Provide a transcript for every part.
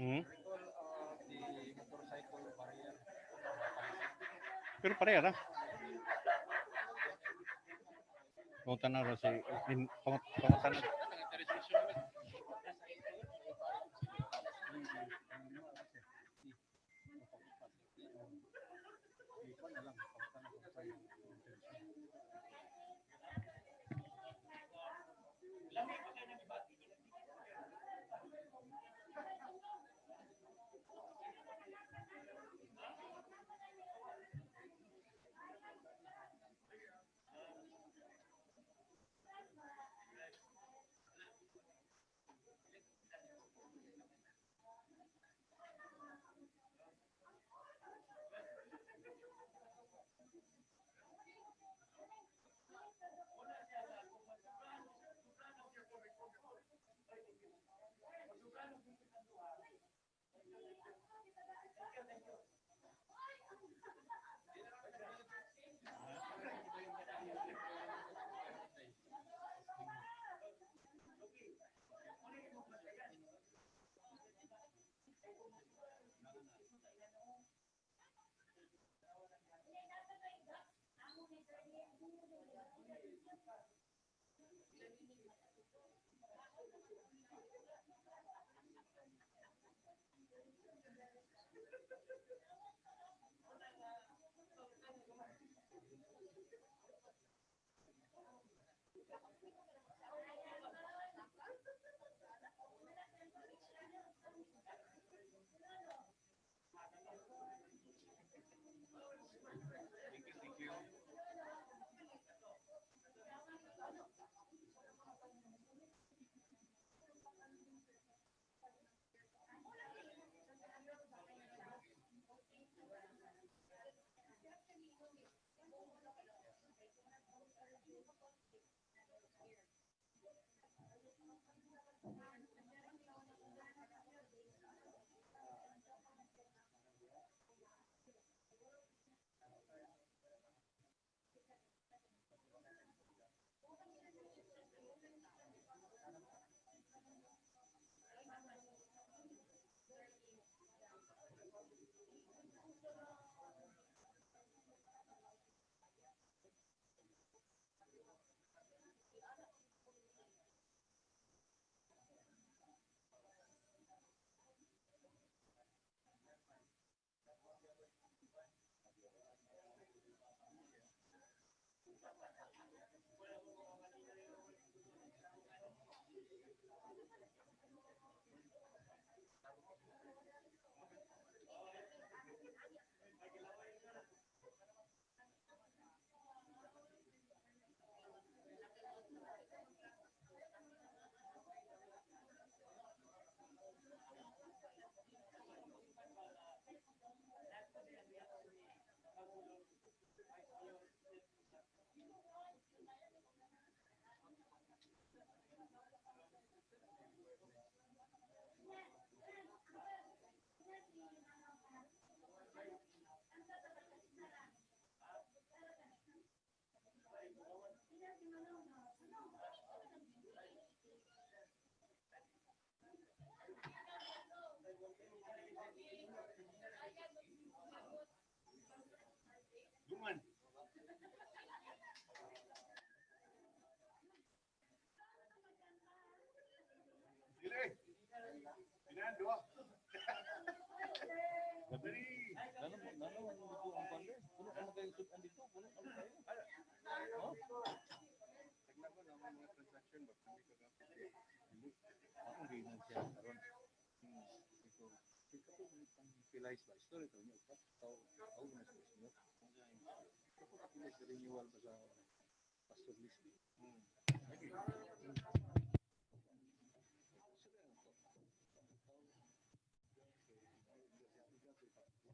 Hmm. Pero pareha ra. Kung tanong ra si pangutan.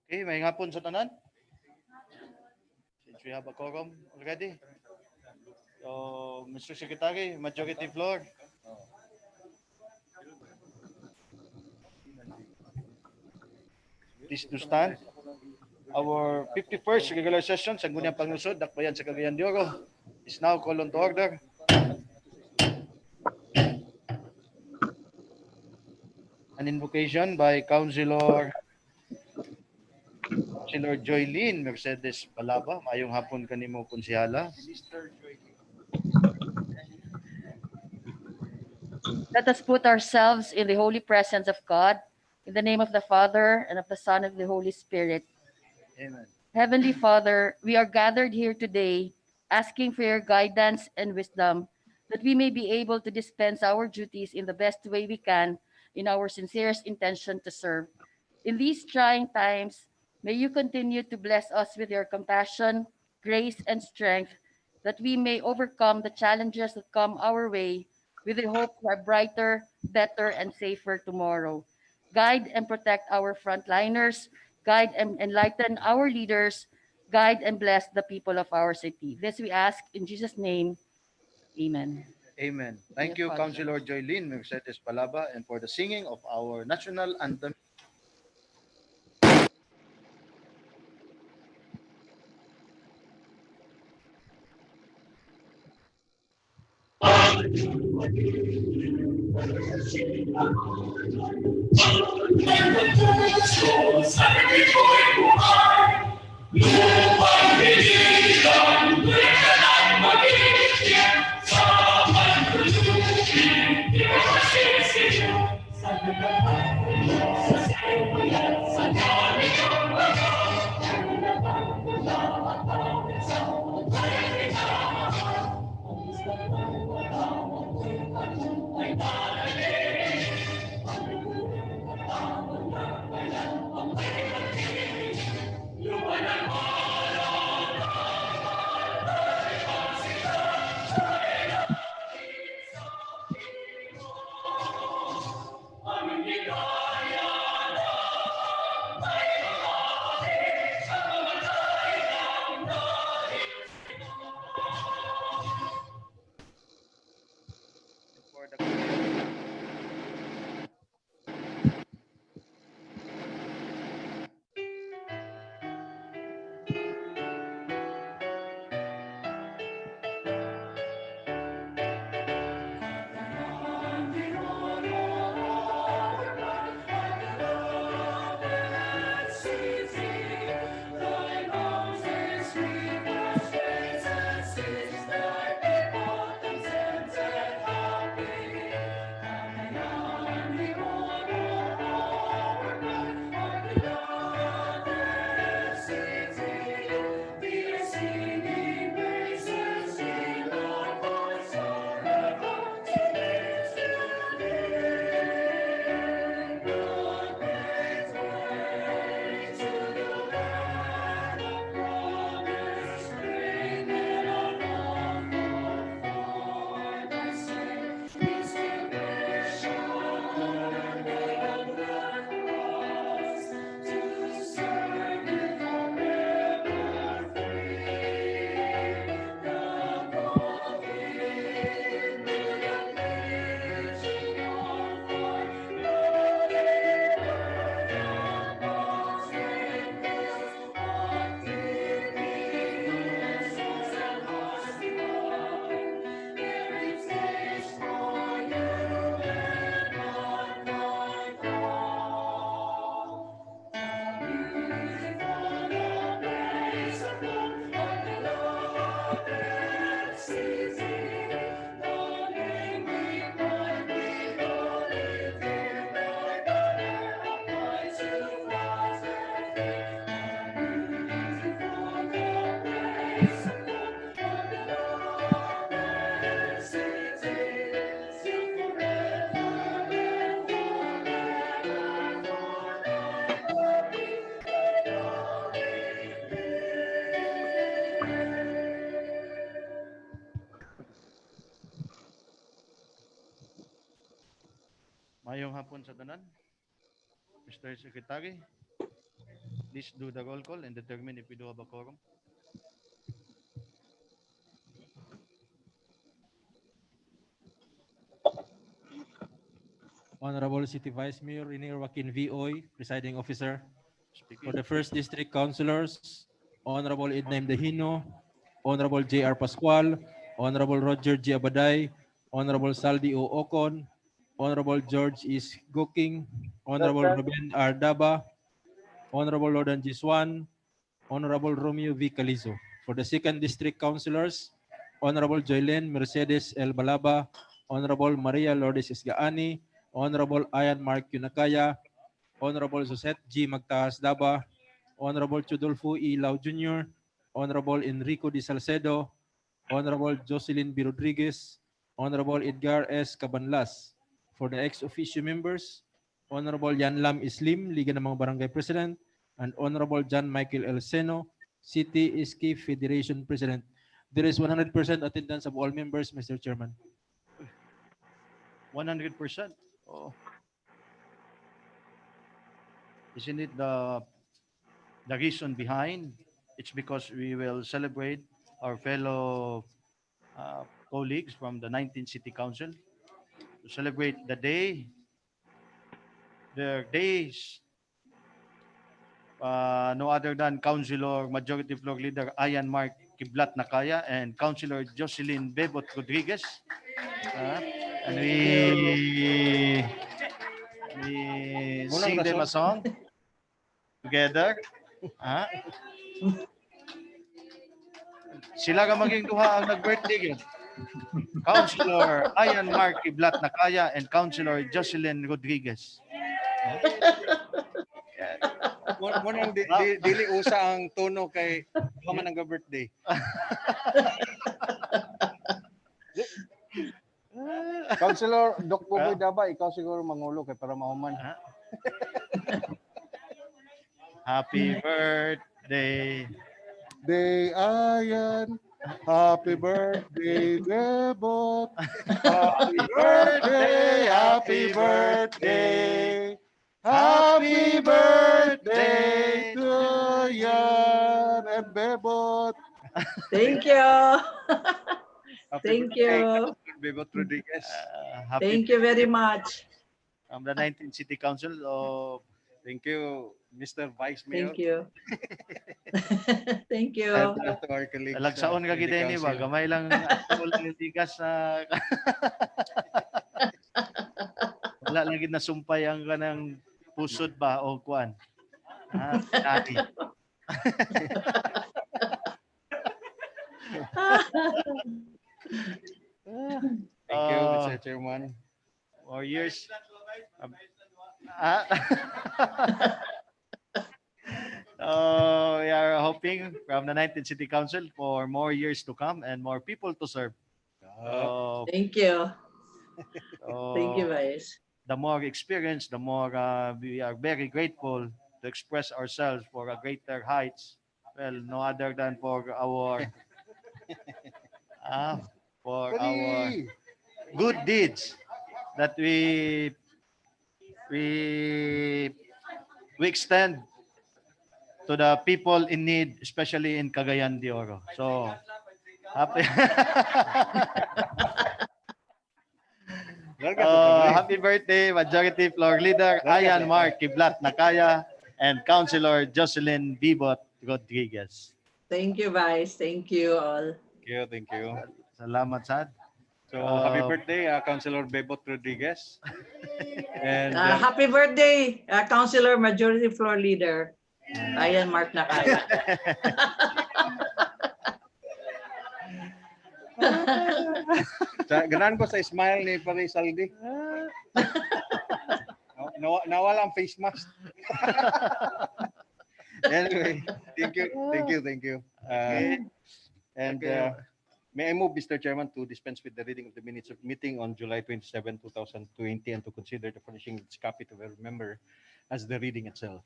Okay, may ngapon sa tanan. Since we have a quorum already. So, Mr. Secretary, majority floor. Please to stand. Our 51st regular session sa Guniang Panglusod, Dakbayan sa Cagayan de Oro, is now called on to order. And An invocation by Councilor Joylene Mercedes Palaba. Mayong hapon kanimo konsyala. Let us put ourselves in the holy presence of God, in the name of the Father, and of the Son, and of the Holy Spirit. Amen. Heavenly Father, we are gathered here today asking for your guidance and wisdom that we may be able to dispense our duties in the best way we can in our sincerest intention to serve. In these trying times, may you continue to bless us with your compassion, grace, and strength that we may overcome the challenges that come our way with the hope for a brighter, better, and safer tomorrow. Guide and protect our frontliners, guide and enlighten our leaders, guide and bless the people of our city. This we ask in Jesus' name. Amen. Amen. Thank Yes, you, Father. Councilor Joylene Mercedes Palaba, and for the singing of our national anthem. For the mayong hapon sa tanan. Mr. Secretary, please do the roll call and determine if we do have a quorum. Honorable City Vice Mayor Renier Joaquin VOy, Presiding Officer. For Speaking. the First District Councilors, Honorable Edna Dehino, Honorable J.R. Pascual, Honorable Roger G. Abaday, Honorable Saldi O. Ocon, Honorable George is Goking, Honorable Ruben R. Daba, Honorable Lodan Jiswan, Honorable Romeo V. Calizo. For the 2nd District Councilors, Honorable Joylen Mercedes L. Balaba, Honorable Maria Lourdes Isgaani, Honorable Ayan Mark Yunakaya, Honorable Josette G. Magtahas Daba, Honorable Chudolfo E. Lau Jr., Honorable Enrico D. Salcedo, Honorable Jocelyn B. Rodriguez, Honorable Edgar S. Cabanlas. For the ex-officio members, Honorable Yan Lam Islim, Liga ng mga Barangay President, and Honorable John Michael El Seno, City Ski Federation President. There is 100% attendance of all members, Mr. Chairman. 100%. Oh. Isn't it the reason behind? It's because we will celebrate our fellow colleagues from the 19th City Council to celebrate the day, their days. No other than Councilor Majority Floor Leader Ayan Mark Kiblat Nakaya and Councilor Jocelyn Bebot Rodriguez. Uh, and we sing them a song together. Ah, sila ka maging duha ang nag-birthday yun. Councilor Ayan Mark Kiblat Nakaya and Councilor Jocelyn Rodriguez. Mo nang dili usa ang tono kay man ang birthday. Councilor Doc Boboy Daba, ikaw siguro mangulo kay para mahuman. Happy birthday. Day Ayan, happy birthday Debot. Happy birthday, happy birthday. Happy birthday to Ayan and Bebot. Thank you. Happy Thank birthday, you. Bebot Rodriguez. Happy Thank you very much. from the 19th City Council of Thank you, Mr. Vice Mayor. Thank you. Thank you. And to our colleagues. Talagsaon ka in the kita ini ba? council. Gamay lang atol ng tigas na wala lang gid nasumpay ang kanang pusod ba o kuan. Dati. Thank you, Mr. Chairman. More years. Ah. We are hoping from the 19th City Council for more years to come and more people to serve. Thank you. Thank you, Vice. The more experience, the more we are very grateful to express ourselves for a greater heights. Well, no other than for our for our good deeds that we extend to the people in need, especially in Cagayan de Oro. So happy. Happy birthday, Majority Floor Leader Ayan Mark Kiblat Nakaya and Councilor Jocelyn Bibot Rodriguez. Thank you, Vice. Thank you all. Thank you. Salamat, Sad. So, happy birthday, Councilor Bebot Rodriguez. And Happy birthday, Councilor Majority Floor Leader Ayan Mark Nakaya. ganahan ko sa smile ni Pare Saldi. Nawala ang face mask. Anyway, thank you. And may I move, Mr. Chairman, to dispense with the reading of the minutes of meeting on July 27, 2020 and to consider the furnishing its copy to every member as the reading itself.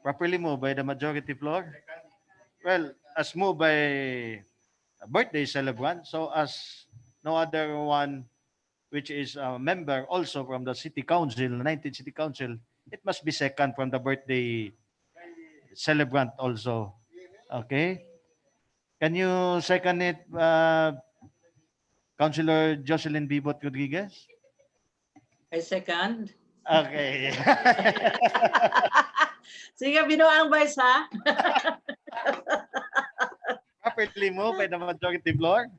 Properly moved by the majority floor. Well, as moved by a birthday celebrant, so as no other one which is a member also from the City Council, 19th City Council, it must be second from the birthday celebrant also. Okay? Can you second it, Councilor Jocelyn Bibot Rodriguez? I second. Okay. Sige, binuang Vice, ha? Properly moved by the majority floor.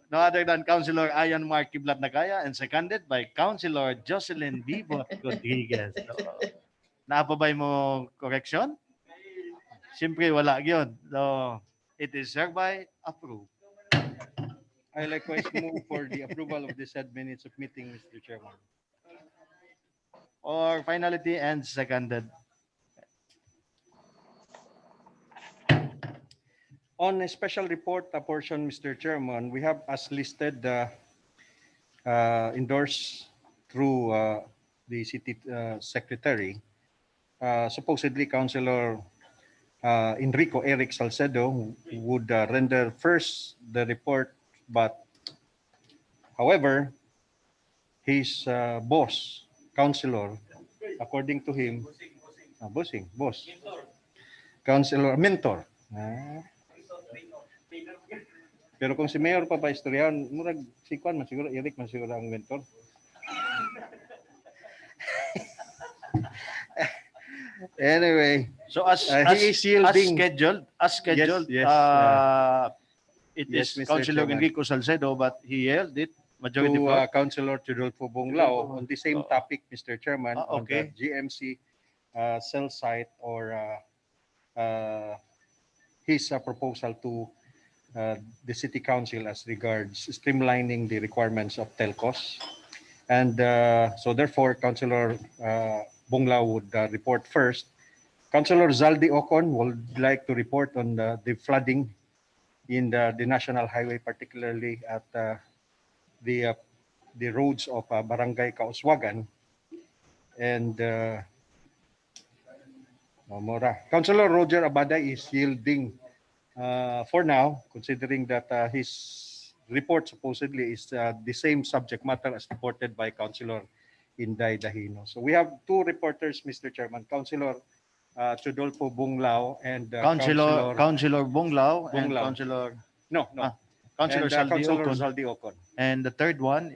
No no other than Councilor Ayan Mark Kiblat Nakaya and seconded by Councilor Jocelyn Bibot Rodriguez. So, naapabay mo correction? Siyempre, wala yun. So, it is hereby approved. I likewise move for the approval of the said minutes of meeting, Mr. Chairman. Or finality and seconded. On a special report portion, Mr. Chairman, we have as listed endorsed through the city secretary, supposedly Councilor Enrico Eric Salcedo would render first the report, but however, his boss, Councilor, according to him, boss, Councilor, mentor. Pero kung si Mayor pa istoryahan, murag si Kwan man siguro, Eric man siguro ang mentor. Anyway, So as he is yielding. as scheduled, Yes, it Yes, is Mr. Councilor Chairman. Enrico Salcedo, but he held it majority to vote. Councilor Tudolfo Bonglao on the same Oh. topic, Mr. Chairman, on Okay. the GMC cell site or his proposal to the City Council as regards streamlining the requirements of telcos. And so therefore, Councilor Bonglao would report first. Councilor Zaldi Ocon would like to report on the flooding in the national highway, particularly at the roads of Barangay Kauswagan and Mora. Councilor Roger Abada is yielding for now, considering that his report supposedly is the same subject matter as reported by Councilor Inday Dahino. So we have two reporters, Mr. Chairman, Councilor Chodolfo Bunglao and Councilor Bonglao and Bonglao. Councilor no, Councilor and Saldi Councilor Ocon. Zaldi Ocon. And the third one,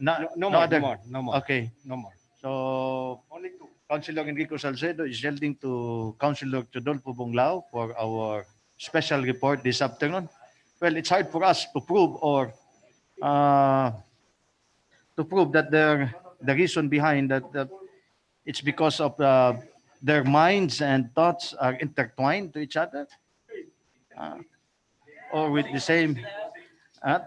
No other. more. Okay. No more. So Only two. Councilor Enrico Salcedo is yielding to Councilor Tudolfo Bonglao for our special report this afternoon. Well, it's hard for us to prove or that the reason behind that it's because of their minds and thoughts are intertwined to each other, or with the same. Uh,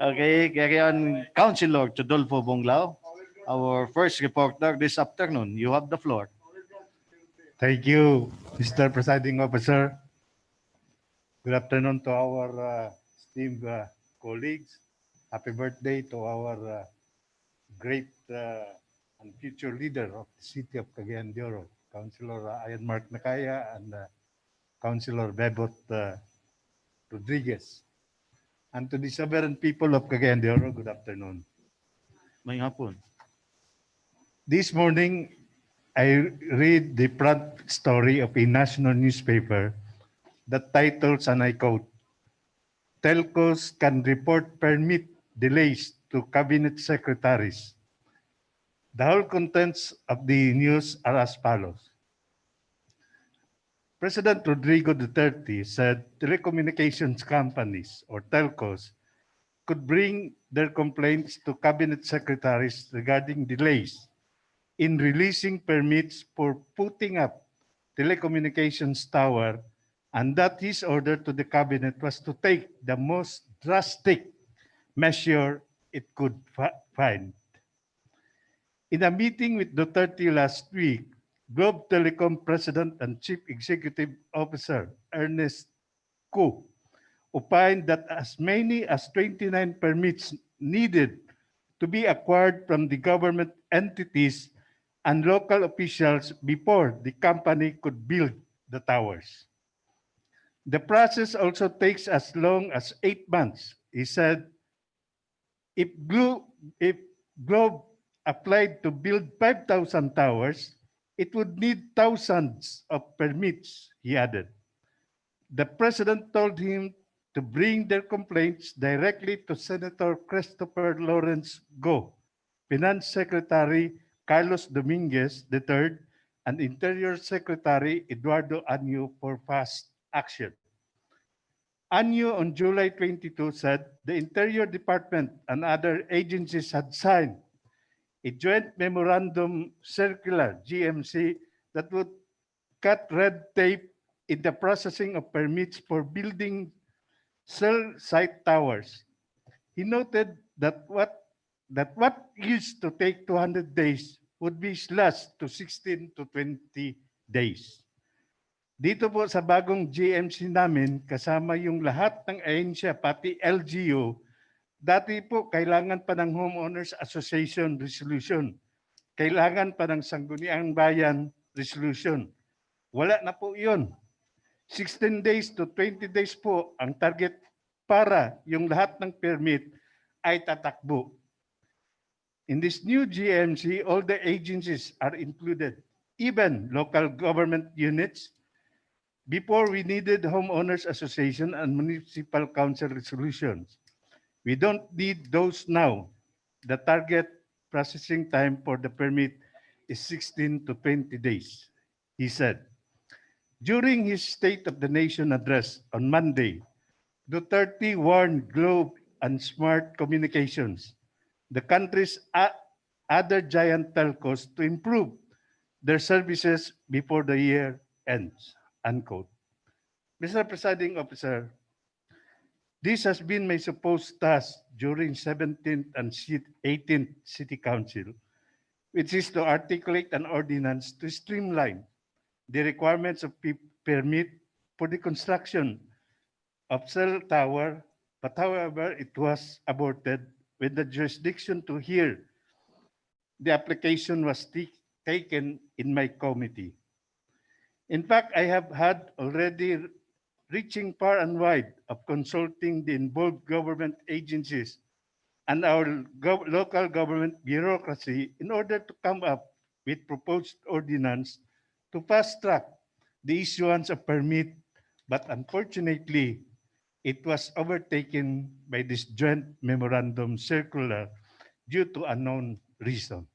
okay, carry on, Councilor Tudolfo Bonglao, our first reporter this afternoon. You have the floor. Thank you, Mr. Presiding Officer. Good afternoon to our esteemed colleagues. Happy birthday to our great and future leader of the city of Cagayan de Oro, Councilor Ayan Mark Nakaya and Councilor Bebot Rodriguez. And to the sovereign people of Cagayan de Oro, good afternoon. May hapon. This morning, I read the front story of a national newspaper that titles, and I quote, "Telcos can report permit delays to cabinet secretaries." The whole contents of the news are as follows. President Rodrigo Duterte said telecommunications companies or telcos could bring their complaints to cabinet secretaries regarding delays in releasing permits for putting up telecommunications tower, and that his order to the cabinet was to take the most drastic measure it could find. In a meeting with Duterte last week, Globe Telecom President and Chief Executive Officer Ernest Cu opined that as many as 29 permits needed to be acquired from the government entities and local officials before the company could build the towers. The process also takes as long as 8 months. He said, if Globe applied to build 5,000 towers, it would need thousands of permits, he added. The president told him to bring their complaints directly to Senator Christopher Lawrence Go, Finance Secretary Carlos Dominguez III, and Interior Secretary Eduardo Anyo for fast action. ANU on July 22 said the Interior Department and other agencies had signed a joint memorandum circular, GMC, that would cut red tape in the processing of permits for building cell site towers. He noted that what used to take 200 days would be slashed to 16 to 20 days. Dito po sa bagong GMC namin, kasama yung lahat ng ahensya, pati LGU, dati po kailangan pa ng Homeowners Association Resolution. Kailangan pa ng Sangguniang Bayan Resolution. Wala na po yun. 16 days to 20 days po ang target para yung lahat ng permit ay tatakbo. In this new GMC, all the agencies are included, even local government units. Before, we needed homeowners association and municipal council resolutions. We don't need those now. The target processing time for the permit is 16 to 20 days, he said. During his State of the Nation address on Monday, Duterte warned Globe and Smart Communications, the country's other giant telcos, to improve their services before the year ends, unquote. Mr. Presiding Officer, this has been my supposed task during 17th and 18th City Council, which is to articulate an ordinance to streamline the requirements of permit for the construction of cell tower, but however, it was aborted when the jurisdiction to hear the application was taken in my committee. In fact, I have had already reaching far and wide of consulting the involved government agencies and our local government bureaucracy in order to come up with proposed ordinance to fast track the issuance of permit, but unfortunately, it was overtaken by this joint memorandum circular due to unknown reason.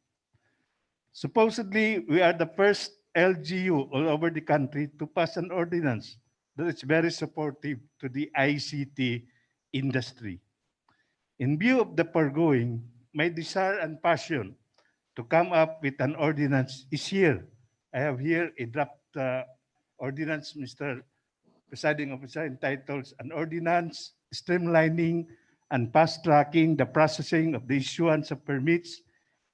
Supposedly, we are the first LGU all over the country to pass an ordinance that is very supportive to the ICT industry. In view of the foregoing, my desire and passion to come up with an ordinance is here. I have here a draft ordinance, Mr. Presiding Officer, entitled An Ordinance Streamlining and Fast-Tracking the Processing of the Issuance of Permits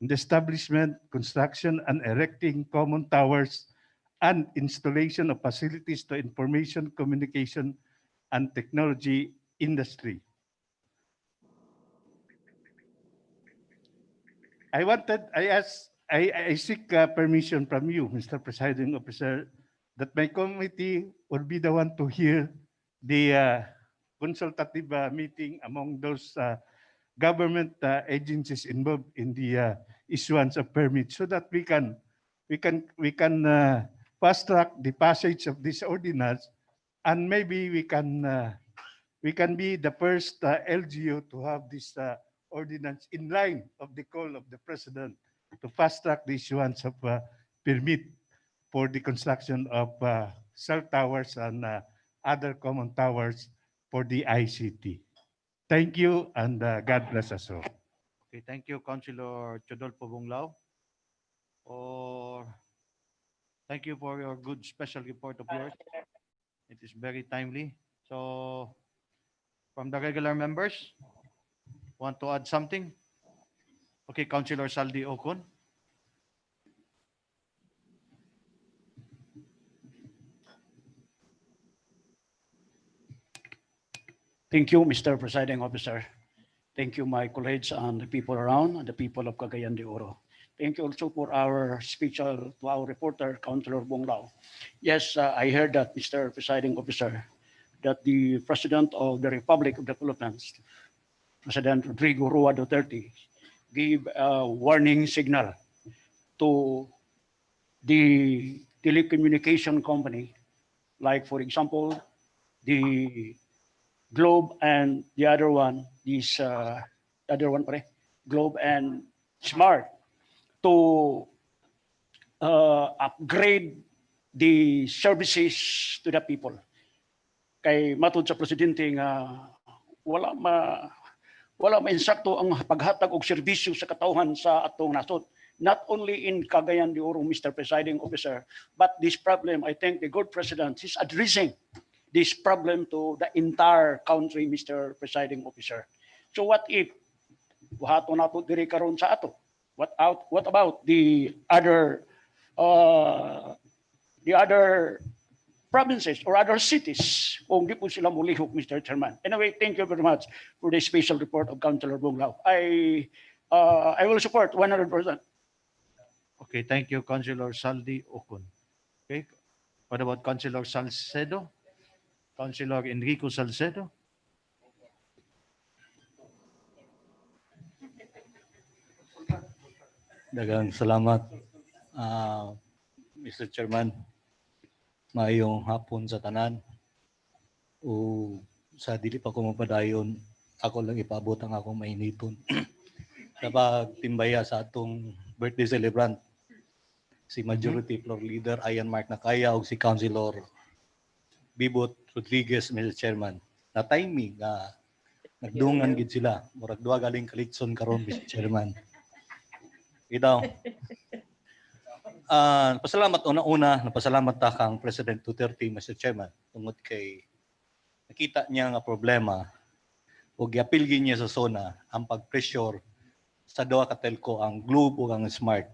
in the Establishment, Construction, and Erecting Common Towers and Installation of Facilities to Information, Communication, and Technology Industry. I seek permission from you, Mr. Presiding Officer, that my committee will be the one to hear the consultative meeting among those government agencies involved in the issuance of permits, so that we can fast track the passage of this ordinance, and maybe we can be the first LGU to have this ordinance in line of the call of the President to fast track the issuance of permit for the construction of cell towers and other common towers for the ICT. Thank you, and God bless us all. Okay, thank you, Councilor Chodolpo Bunglao. Or thank you for your good special report of yours. It is very timely. So, from the regular members, want to add something? Okay, Councilor Saldi Okon. Thank you, Mr. Presiding Officer. Thank you, my colleagues and the people around and the people of Cagayan de Oro. Thank you also for our special to our reporter, Councilor Bonglao. Yes, I heard that, Mr. Presiding Officer, that the President of the Republic of the Philippines, President Rodrigo Roa Duterte, gave a warning signal to the telecommunication company, like, for example, the Globe and the other one, Globe and Smart, to upgrade the services to the people. kay matud sa presidente nga wala ma-insakto ang paghatag og serbisyo sa katawhan sa atong nasod. Not only in Cagayan de Oro, Mr. Presiding Officer, but this problem, I think the good president is addressing this problem to the entire country, Mr. Presiding Officer. So what if buhaton nato diri karon sa ato? What about the other provinces or other cities kung di po sila mulihok, Mr. Chairman? Anyway, thank you very much for the special report of Councilor Bunglao. I will support 100%. Okay, thank you, Councilor Saldi Okun. Okay, what about Councilor Salcedo? Councilor Enrico Salcedo? Dagang salamat, Mr. Chairman. Maayong hapon sa tanan. O sa dili pa ko mapadayon, ako lang ipaabot ang akong mainiton. Sa pagtimbaya sa atong birthday celebrant, si Majority Floor Leader Ayan Mark Nakaya o si Councilor Bibot Rodriguez, Mr. Chairman. Na timing nga nagdungan gid sila. Murag duha galing Kalitson karon, Mr. Chairman. Itaw. Pasalamat una-una, napasalamat ta kang President Duterte, Mr. Chairman, tungod kay nakita niya nga problema o giapil niya sa SONA ang pag-pressure sa duha ka telco, ang Globe o ang Smart.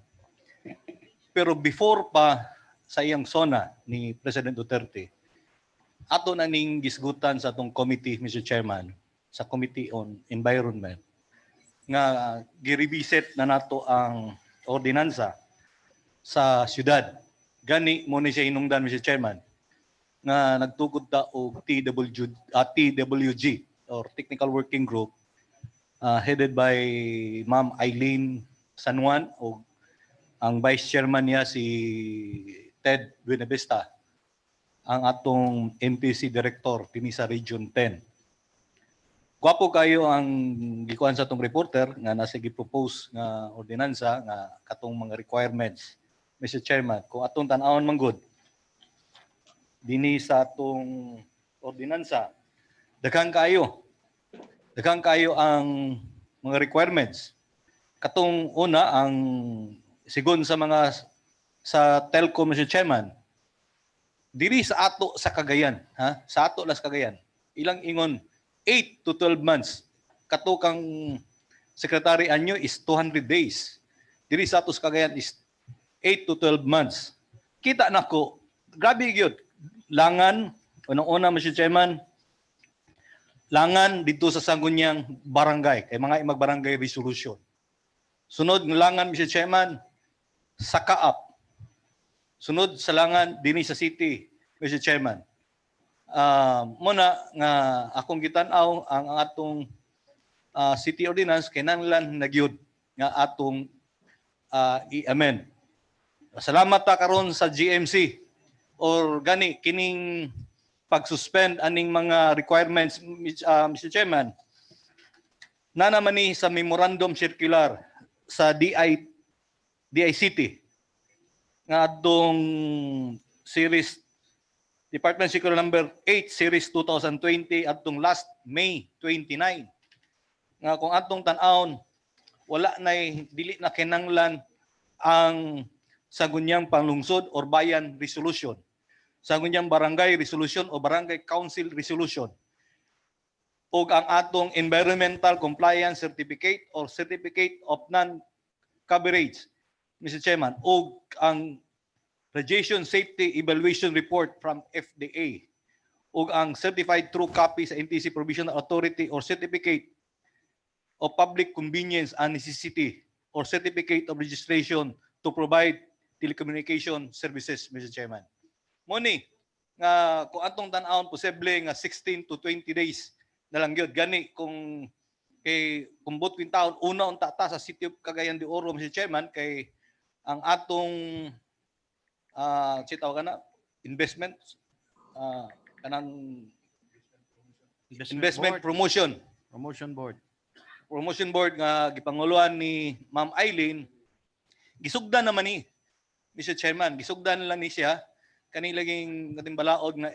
Pero before pa sa iyang SONA ni President Duterte, ato na ning gisgutan sa atong committee, Mr. Chairman, sa Committee on Environment, nga gi-revisit na nato ang ordinansa sa syudad. Gani mo ni siya hinungdan, Mr. Chairman, nga nagtukod ta og TWG or Technical Working Group headed by Ma'am Eileen San Juan o ang Vice Chairman niya si Ted Buenavista, ang atong MPC Director dinhi sa Region 10. Gwapo kayo ang gikuan sa atong reporter nga nasa gi-propose nga ordinansa nga katong mga requirements, Mr. Chairman. Kung atong tan-awon man gud dinhi sa atong ordinansa, daghang kayo ang mga requirements. Katong una ang sigon sa mga sa telco, Mr. Chairman, diri sa ato sa Cagayan, sa ato las Cagayan, ilang ingon 8 to 12 months. Katukang Secretary anyo is 200 days. Diri sa ato sa Cagayan is 8 to 12 months. Kita nako, grabe gyud. Langan, unang-una, Mr. Chairman, langan dito sa Sangguniang barangay, kay mga mag-barangay resolution. Sunod ng langan, Mr. Chairman, sa Kaap. Sunod sa langan, dinhi sa city, Mr. Chairman. Muna nga akong gitanaw ang atong city ordinance kinahanglan nagyud nga atong i-amend. Salamat ta karon sa GMC or gani kining pag-suspend aning mga requirements, Mr. Chairman. Na naman ni sa memorandum circular sa DICT nga atong series Department Circular number 8 series 2020 atong last May 29. Nga kung atong tan-awon wala nay dili na kinahanglan ang Sangguniang Panglungsod or Bayan Resolution, Sangguniang Barangay Resolution o Barangay Council Resolution, o ang atong Environmental Compliance Certificate or Certificate of Non-Coverage, Mr. Chairman, o ang Radiation Safety Evaluation Report from FDA, o ang Certified True Copy sa NTC Provisional Authority or Certificate of Public Convenience and Necessity or Certificate of Registration to provide telecommunication services, Mr. Chairman. Muni, nga kung atong tan-awon posible nga 16 to 20 days na lang yun. Gani kung kay kumbot kwin taon una unta ta sa City of Cagayan de Oro, Mr. Chairman, kay ang atong sitaw kana investment kanang investment promotion board nga gipanguluan ni Ma'am Eileen, gisugdan naman ni Mr. Chairman, gisugdan lang ni siya kanilaging balaod nga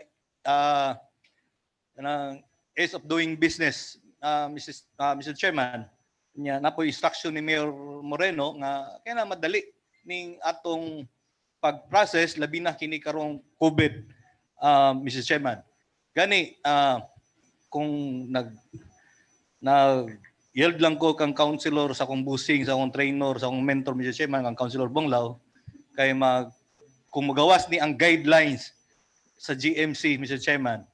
ng ease of doing business, Mr. Chairman, nya na po instruction ni Mayor Moreno nga kaya na madali ning atong pag-process labi na kini karong COVID, Mr. Chairman. Gani kung nag yield lang ko kang counselor sa akong busing, sa akong trainer, sa akong mentor, Mr. Chairman, kang Counselor Bonglao, kay kung magawas ni ang guidelines sa GMC, Mr. Chairman,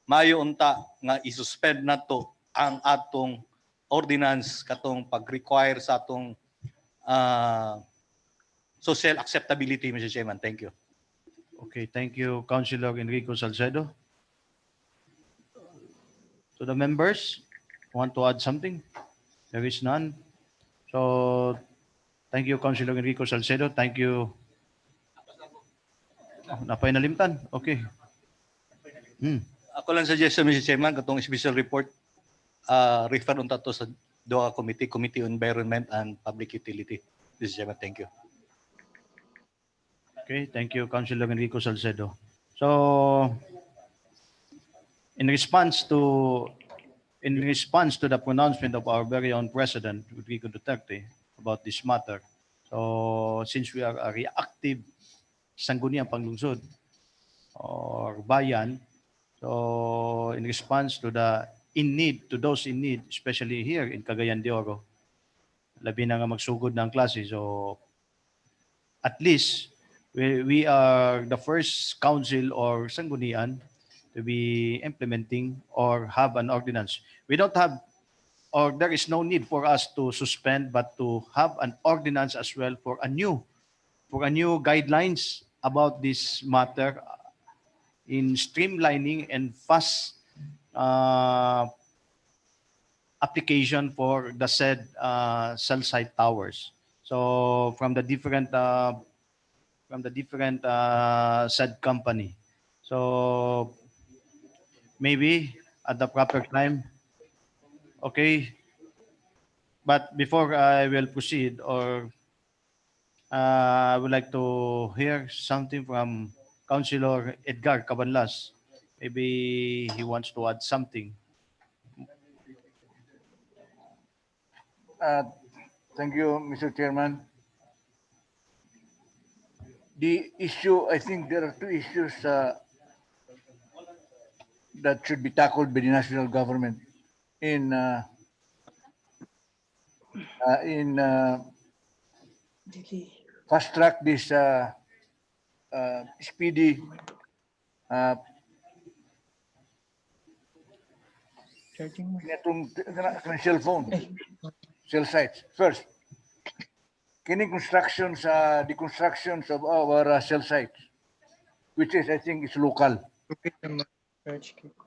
maayo unta nga isuspend nato ang atong ordinance katong pag-require sa atong social acceptability, Mr. Chairman. Thank you. Okay, thank you, Councilor Enrico Salcedo. To the members, want to add something? There is none. So, thank you, Councilor Enrico Salcedo. Thank you. Oh, napay nalimtan. Okay. Ako lang suggestion, Mr. Chairman, katong special report, refer unta to sa DOA Committee, Committee on Environment and Public Utility. Mr. Chairman, thank you. Okay, thank you, Councilor Enrico Salcedo. So, in response to the pronouncement of our very own President, Rodrigo Duterte, about this matter, so since we are a reactive sangguniang panglungsod or bayan, so in response to those in need, especially here in Cagayan de Oro, labi na nga magsugod ng klase, so at least we are the first council or sanggunian to be implementing or have an ordinance. We don't have, or there is no need for us to suspend, but to have an ordinance as well for a new guidelines about this matter in streamlining and fast application for the said cell site towers. So from the different said company. So maybe at the proper time. Okay. But before I will proceed, or I would like to hear something from Councilor Edgar Cabanlas. Maybe he wants to add something. Thank you, Mr. Chairman. The issue, I think there are two issues that should be tackled by the national government in fast track this speedy cell phone, cell sites. First, kining constructions, the constructions of our cell sites, which is, I think, is local.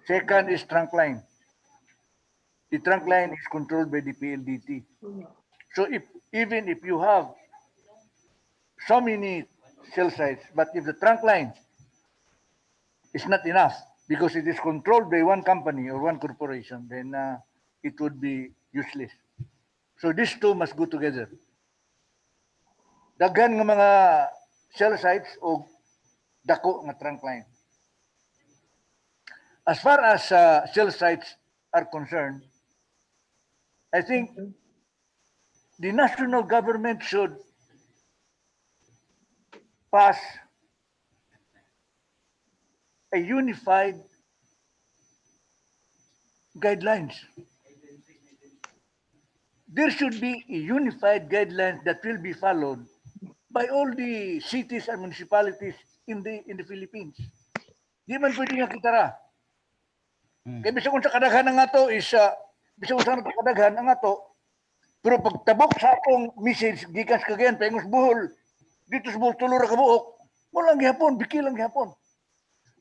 Second is trunk line. The trunk line is controlled by the PLDT. So even if you have so many cell sites, but if the trunk line is not enough because it is controlled by one company or one corporation, then it would be useless. So these two must go together. Daghan nga mga cell sites o dako nga trunk line. As far as cell sites are concerned, I think the national government should pass a unified guidelines. There should be a unified guidelines that will be followed by all the cities and municipalities in the Philippines. Di man pwede nga kitara. Kaya bisa kung sa kadaghan nga to is, bisa kung sa kadaghan nga to, pero pagtabok sa akong message, gikas kagayan, pengos buhol, dito sa buhol, tulura ka buhok, walang gihapon, biki lang gihapon.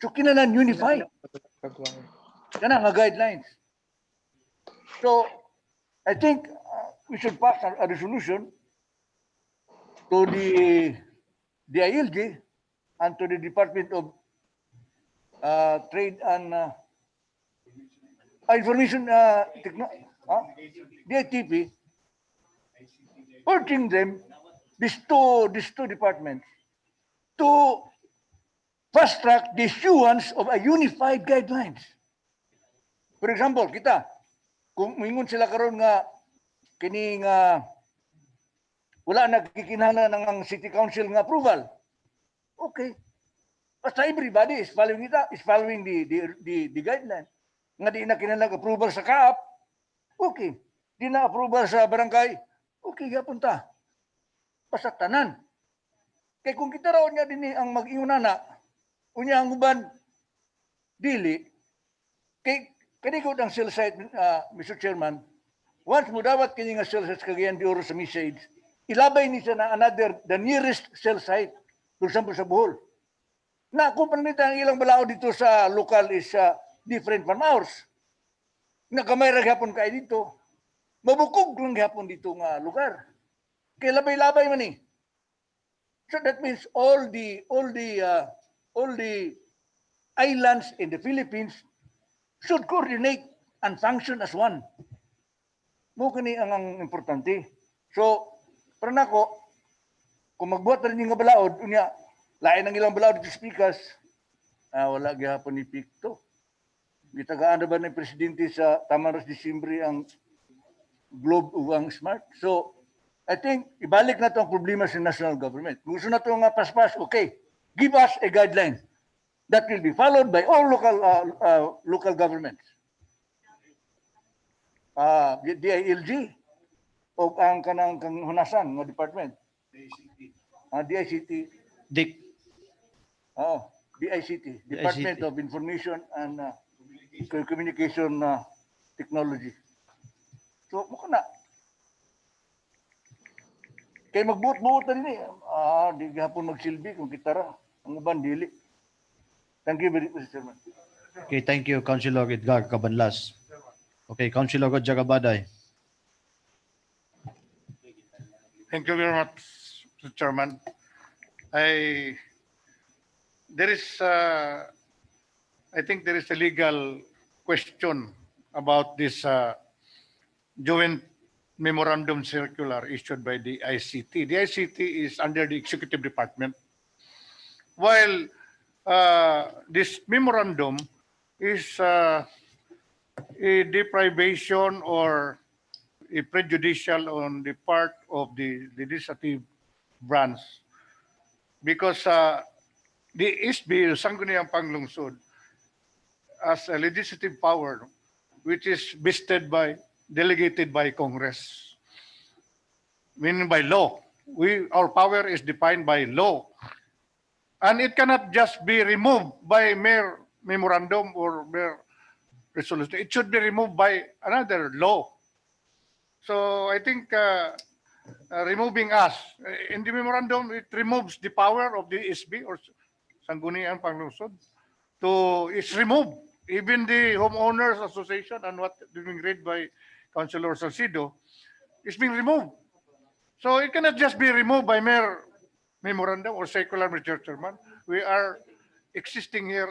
So kinanan unify. Kana nga guidelines. So, I think we should pass a resolution to the ILG and to the Department of Trade and Information DITP, urging them, these two departments, to fast track the issuance of a unified guidelines. For example, kita, kung mingon sila karon nga kini nga wala nagkikinahanglan ng ang city council nga approval. Okay. Basta everybody is following the guideline. Nga di na kinahanglan approval sa CAAP. Okay. Di na approval sa barangay. Okay, gapon ta. Basta tanan. Kay kung kita raw niya din ang mag-ingunana, unya ang uban dili kay kanigod ang cell site, Mr. Chairman, once mo dawat kini nga cell site Cagayan de Oro sa message, ilabay ni siya na the nearest cell site, for example sa Bohol. Na kung panamita ang ilang balao dito sa local is different from ours. Nakamay ra gyapon kay dito. Mabukog lang gyapon dito nga lugar. Kay labay-labay man ni. So that means all the islands in the Philippines should coordinate and function as one. Mo kani ang importante. So, para nako, kung magbuhat rin nga balaod, unya, lain ang ilang balaod dito speakers, wala gihapon ni Picto. Gitagaan na ba ng presidente sa Tamaras Disimbre ang Globe ug Smart? So, I think, ibalik na ito ang problema sa national government. Gusto na ito nga paspas, okay, give us a guideline that will be followed by all local governments. DILG o ang kanang hunasan ng department. DICT. Dick. DICT, Department of Information and Communication Technology. So, mukha na. Kaya magbuot-buot na rin di gahapon magsilbi kung kitara. Ang uban, dili. Thank you very much, Mr. Chairman. Okay, thank you, Councilor Edgar Cabanlas. Okay, Councilor Roger Cabaday. Thank you very much, Mr. Chairman. I think there is a legal question about this joint memorandum circular issued by the ICT. The ICT is under the executive department, while this memorandum is a deprivation or a prejudicial on the part of the legislative branch, because the SB, Sangguniang Panglungsod, as a legislative power which is delegated by Congress, meaning by law. Our power is defined by law. And it cannot just be removed by mere memorandum or mere resolution. It should be removed by another law. So I think removing us, in the memorandum, it removes the power of the SB or Sangguniang Panglungsod. It's removed. Even the homeowners association and what is being read by Councilor Salcido is being removed. So it cannot just be removed by mere memorandum or circular, Mr. Chairman. We are existing here.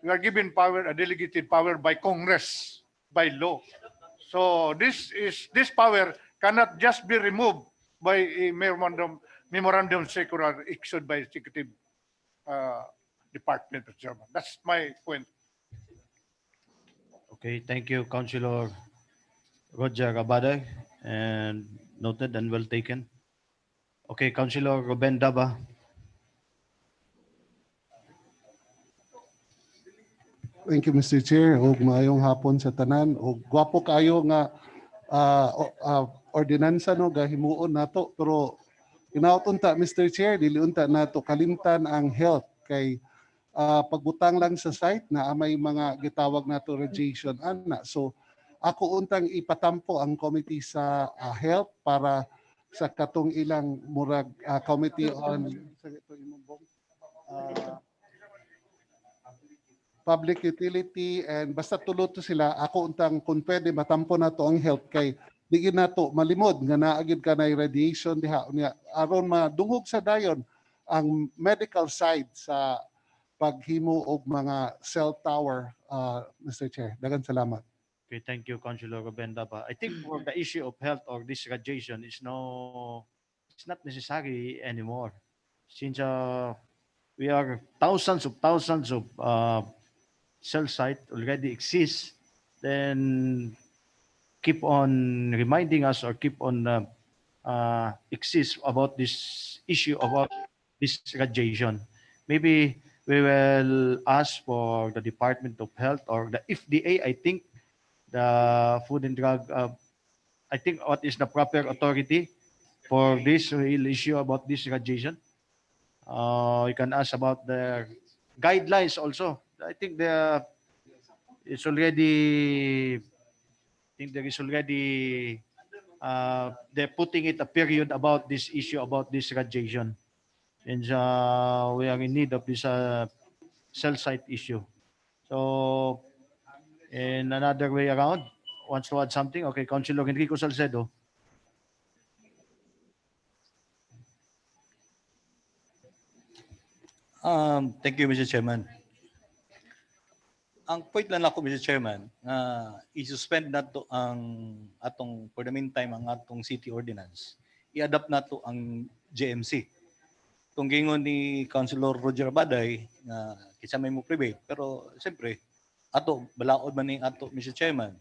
We are given power, a delegated power by Congress, by law. So this power cannot just be removed by a memorandum circular issued by executive department, Mr. Chairman. That's my point. Okay, thank you, Councilor Roger Cabaday, and noted and well taken. Okay, Councilor Ruben Daba. Thank you, Mr. Chair. Ug maayong hapon sa tanan. Ug gwapo kayo nga ordinansa no gahimuon nato, pero inaot ta, Mr. Chair, dili unta nato kalimtan ang health kay pagbutang lang sa site na may mga gitawag nato radiation ana. So ako untang ipatampo ang committee sa health para sa katong ilang murag committee on public utility and basta tulot to sila. Ako untang kung pwede matampo nato ang health kay digin nato malimod nga naagid ka na radiation diha unya aron madungog sa dayon ang medical side sa paghimo og mga cell tower, Mr. Chair. Daghang salamat. Okay, thank you, Councilor Ruben Daba. I think for the issue of health or this radiation it's not necessary anymore, since we are thousands of cell site already exist then keep on reminding us or keep on exist about this issue about this radiation. Maybe we will ask for the Department of Health or the FDA. I think the Food and Drug. I think what is the proper authority for this real issue about this radiation. You can ask about the guidelines also. I think it's already. I think there is already they're putting it a period about this issue about this radiation, and we are in need of this cell site issue. So, in another way around, wants to add something? Okay, Councilor Enrico Salcedo. Thank you, Mr. Chairman. Ang point lang ako, Mr. Chairman, i-suspend na to ang atong, for the meantime, ang atong city ordinance. I-adapt na to ang JMC. Kung gingon ni Councilor Roger Abaday, na kisa may mo prevail, pero siyempre, ato, balaod man ni ato, Mr. Chairman.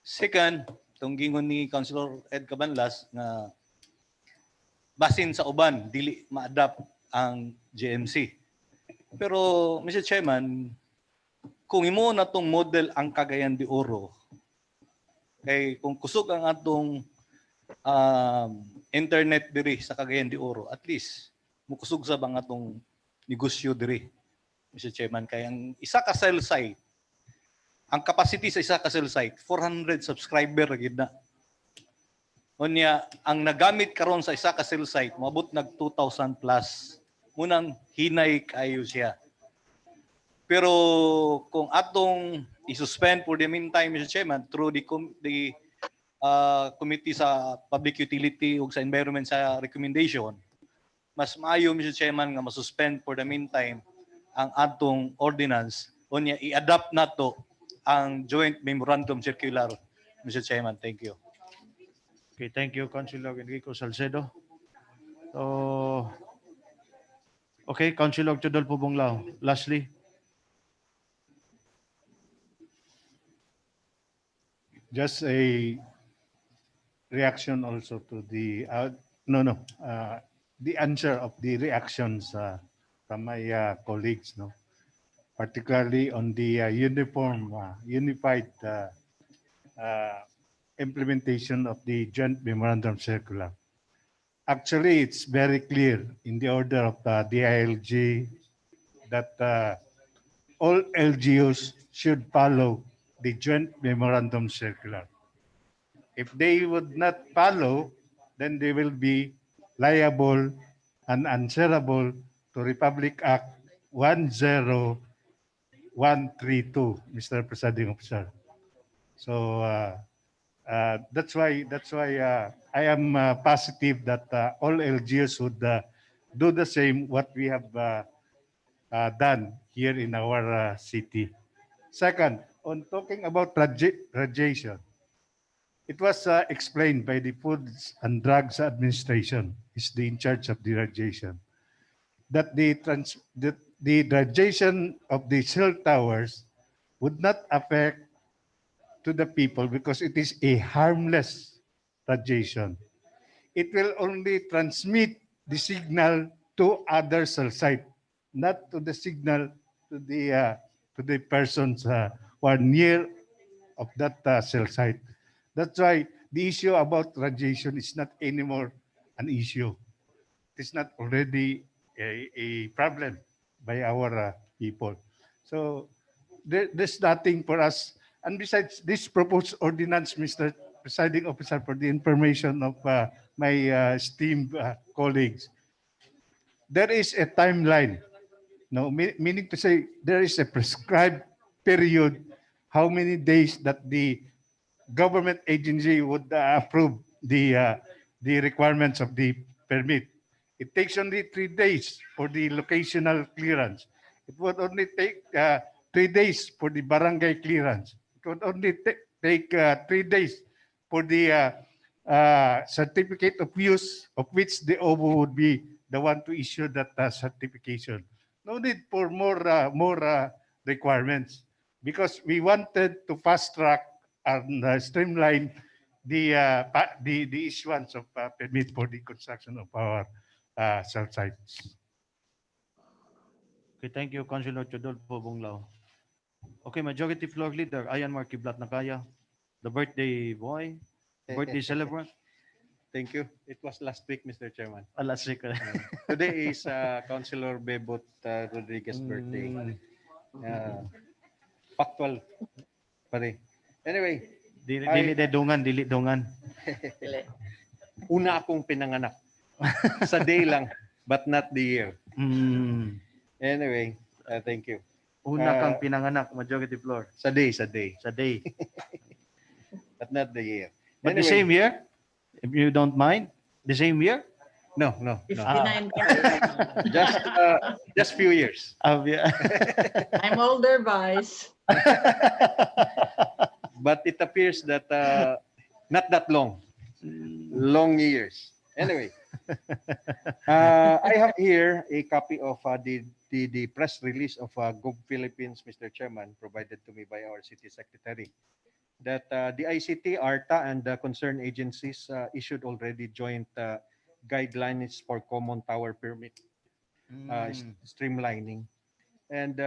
Second, kung gingon ni Councilor Ed Cabanlas, na basin sa uban, dili ma-adapt ang JMC. Pero, Mr. Chairman, kung imo na tong model ang Cagayan de Oro, kay kung kusog ang atong internet diri sa Cagayan de Oro, at least mukusog sa bang atong negosyo diri, Mr. Chairman. Kay ang isa ka cell site, ang capacity sa isa ka cell site, 400 subscriber gid na. Unya, ang nagamit karon sa isa ka cell site, moabot nag 2,000 plus. Munang hinay kayo siya. Pero kung atong i-suspend for the meantime, Mr. Chairman, through the Committee sa Public Utility ug sa Environment sa recommendation, mas maayo, Mr. Chairman, nga masuspend for the meantime ang atong ordinance unya i-adapt nato ang Joint Memorandum Circular, Mr. Chairman. Thank you. Okay, thank you, Councilor Enrico Salcedo. So, okay, Councilor Chodolfo Bunglao. Lastly. Just a reaction also to the the answer of the reactions from my colleagues, no, particularly on the unified implementation of the joint memorandum circular. Actually, it's very clear in the order of the ILG that all LGUs should follow the joint memorandum circular. If they would not follow, then they will be liable and answerable to Republic Act 10132, Mr. Presiding Officer. So that's why I am positive that all LGUs would do the same what we have done here in our city. Second, on talking about radiation, it was explained by the Foods and Drugs Administration, is the in charge of the radiation, that the radiation of the cell towers would not affect to the people because it is a harmless radiation. It will only transmit the signal to other cell site, not to the signal to the persons who are near of that cell site. That's why the issue about radiation is not anymore an issue. It is not already a problem by our people. So there's nothing for us. And besides this proposed ordinance, Mr. Presiding Officer, for the information of my esteemed colleagues, there is a timeline. No, meaning to say there is a prescribed period how many days that the government agency would approve the requirements of the permit. It takes only 3 days for the locational clearance. It would only take 3 days for the barangay clearance. It would only take 3 days for the certificate of use, of which the OBO would be the one to issue that certification. No need for more requirements. because we wanted to fast track and streamline the issuance of permit for the construction of our cell sites. Okay, thank you, Councilor Chodolfo Bunglao. Okay, Majority Floor Leader, Ayan Markiblat Nakaya, the birthday boy, birthday celebrant. Thank you. It was last week, Mr. Chairman. Last week. Today is Councilor Bebot Rodriguez's birthday. Factual pare. Anyway, Dili dungan, dili dungan. una akong pinanganak. Sa day lang, but not the year. Mm. Anyway, thank you. Una kang pinanganak, Majority Floor. Sa day, sa day. Sa day. But not the year. But the Anyway, same year, if you don't mind, the same year? No, no, no. 59 ka. Just few years. Yeah. I'm older, Vice. But it appears that not that long. Long years. Anyway, I have here a copy of the press release of Gov Philippines, Mr. Chairman, provided to me by our city secretary, that the ICT, ARTA, and the concerned agencies issued already joint guidelines for common tower permit streamlining. And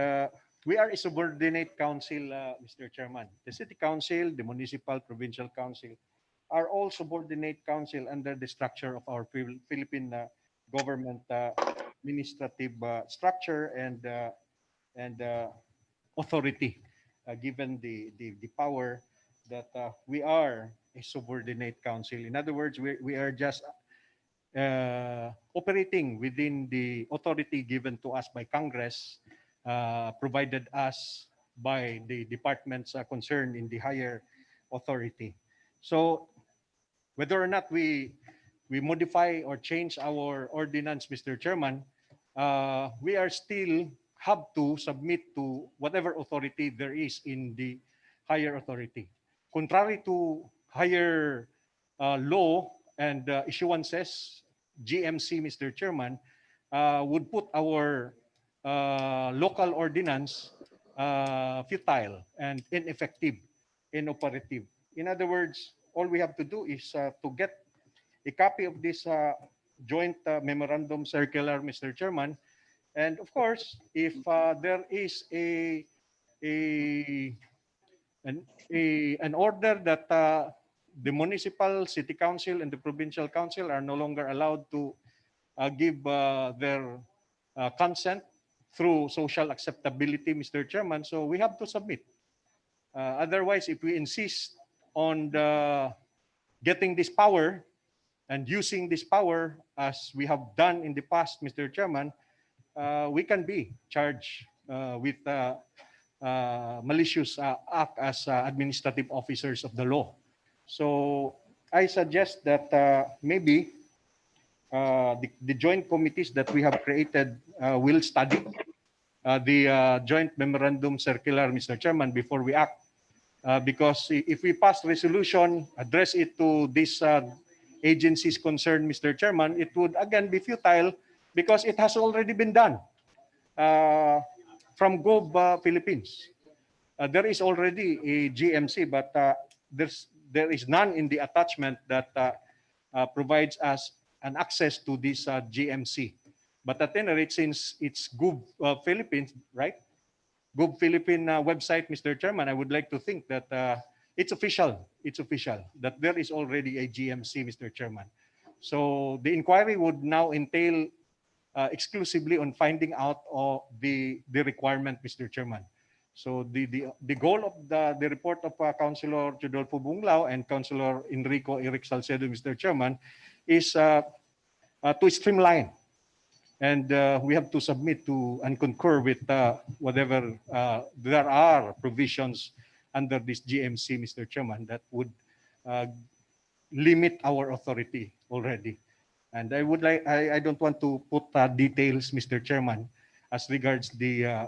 we are a subordinate council, Mr. Chairman. The city council, the municipal, provincial council are all subordinate council under the structure of our Philippine government administrative structure and authority, given the power that we are a subordinate council. In other words, we are just operating within the authority given to us by Congress, provided us by the departments concerned in the higher authority. So whether or not we modify or change our ordinance, Mr. Chairman, we are still have to submit to whatever authority there is in the higher authority. Contrary to higher law and issuances, GMC, Mr. Chairman, would put our local ordinance futile and ineffective, inoperative. In other words, all we have to do is to get a copy of this joint memorandum circular, Mr. Chairman. And of course, if there is a an order that the municipal, city council, and the provincial council are no longer allowed to give their consent through social acceptability, Mr. Chairman, so we have to submit. Otherwise, if we insist on getting this power and using this power as we have done in the past, Mr. Chairman, we can be charged with malicious act as administrative officers of the law. So I suggest that maybe the joint committees that we have created will study the joint memorandum circular, Mr. Chairman, before we act. Because if we pass resolution, address it to these agencies concerned, Mr. Chairman, it would again be futile because it has already been done from Gov Philippines. There is already a GMC, but there is none in the attachment that provides us an access to this GMC. But at any rate, since it's Gov Philippines, right? Gov Philippine website, Mr. Chairman, I would like to think that it's official. It's official that there is already a GMC, Mr. Chairman. So the inquiry would now entail exclusively on finding out of the requirement, Mr. Chairman. So the goal of the report of Councilor Chodolfo Bunglao and Councilor Enrico Eric Salcedo, Mr. Chairman, is to streamline. And we have to submit to and concur with whatever there are provisions under this GMC, Mr. Chairman, that would limit our authority already. And I don't want to put details, Mr. Chairman, as regards the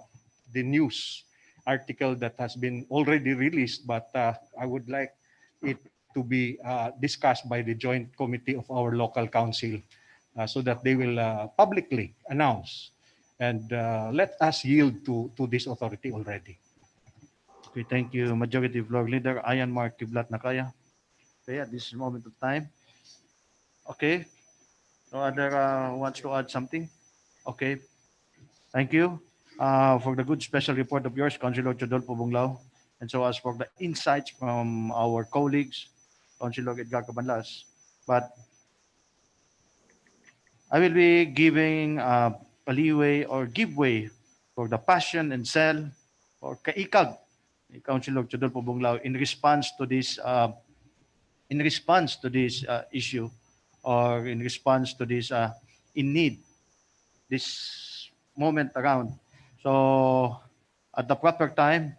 news article that has been already released, but I would like it to be discussed by the joint committee of our local council so that they will publicly announce and let us yield to this authority already. We thank you, Majority Floor Leader Ayan Mark Kiblat Nakaya. Okay, at this moment of time. Okay, no other wants to add something? Okay, thank you for the good special report of yours, Councilor Chodolpo Bunglao. And so as for the insights from our colleagues, Councilor Edgar Cabanlas. But I will be giving a leeway or give way for the passion and sell or kaikag ni Councilor Chodolpo Bunglao in response to this issue or in response to this in need this moment around. So at the proper time,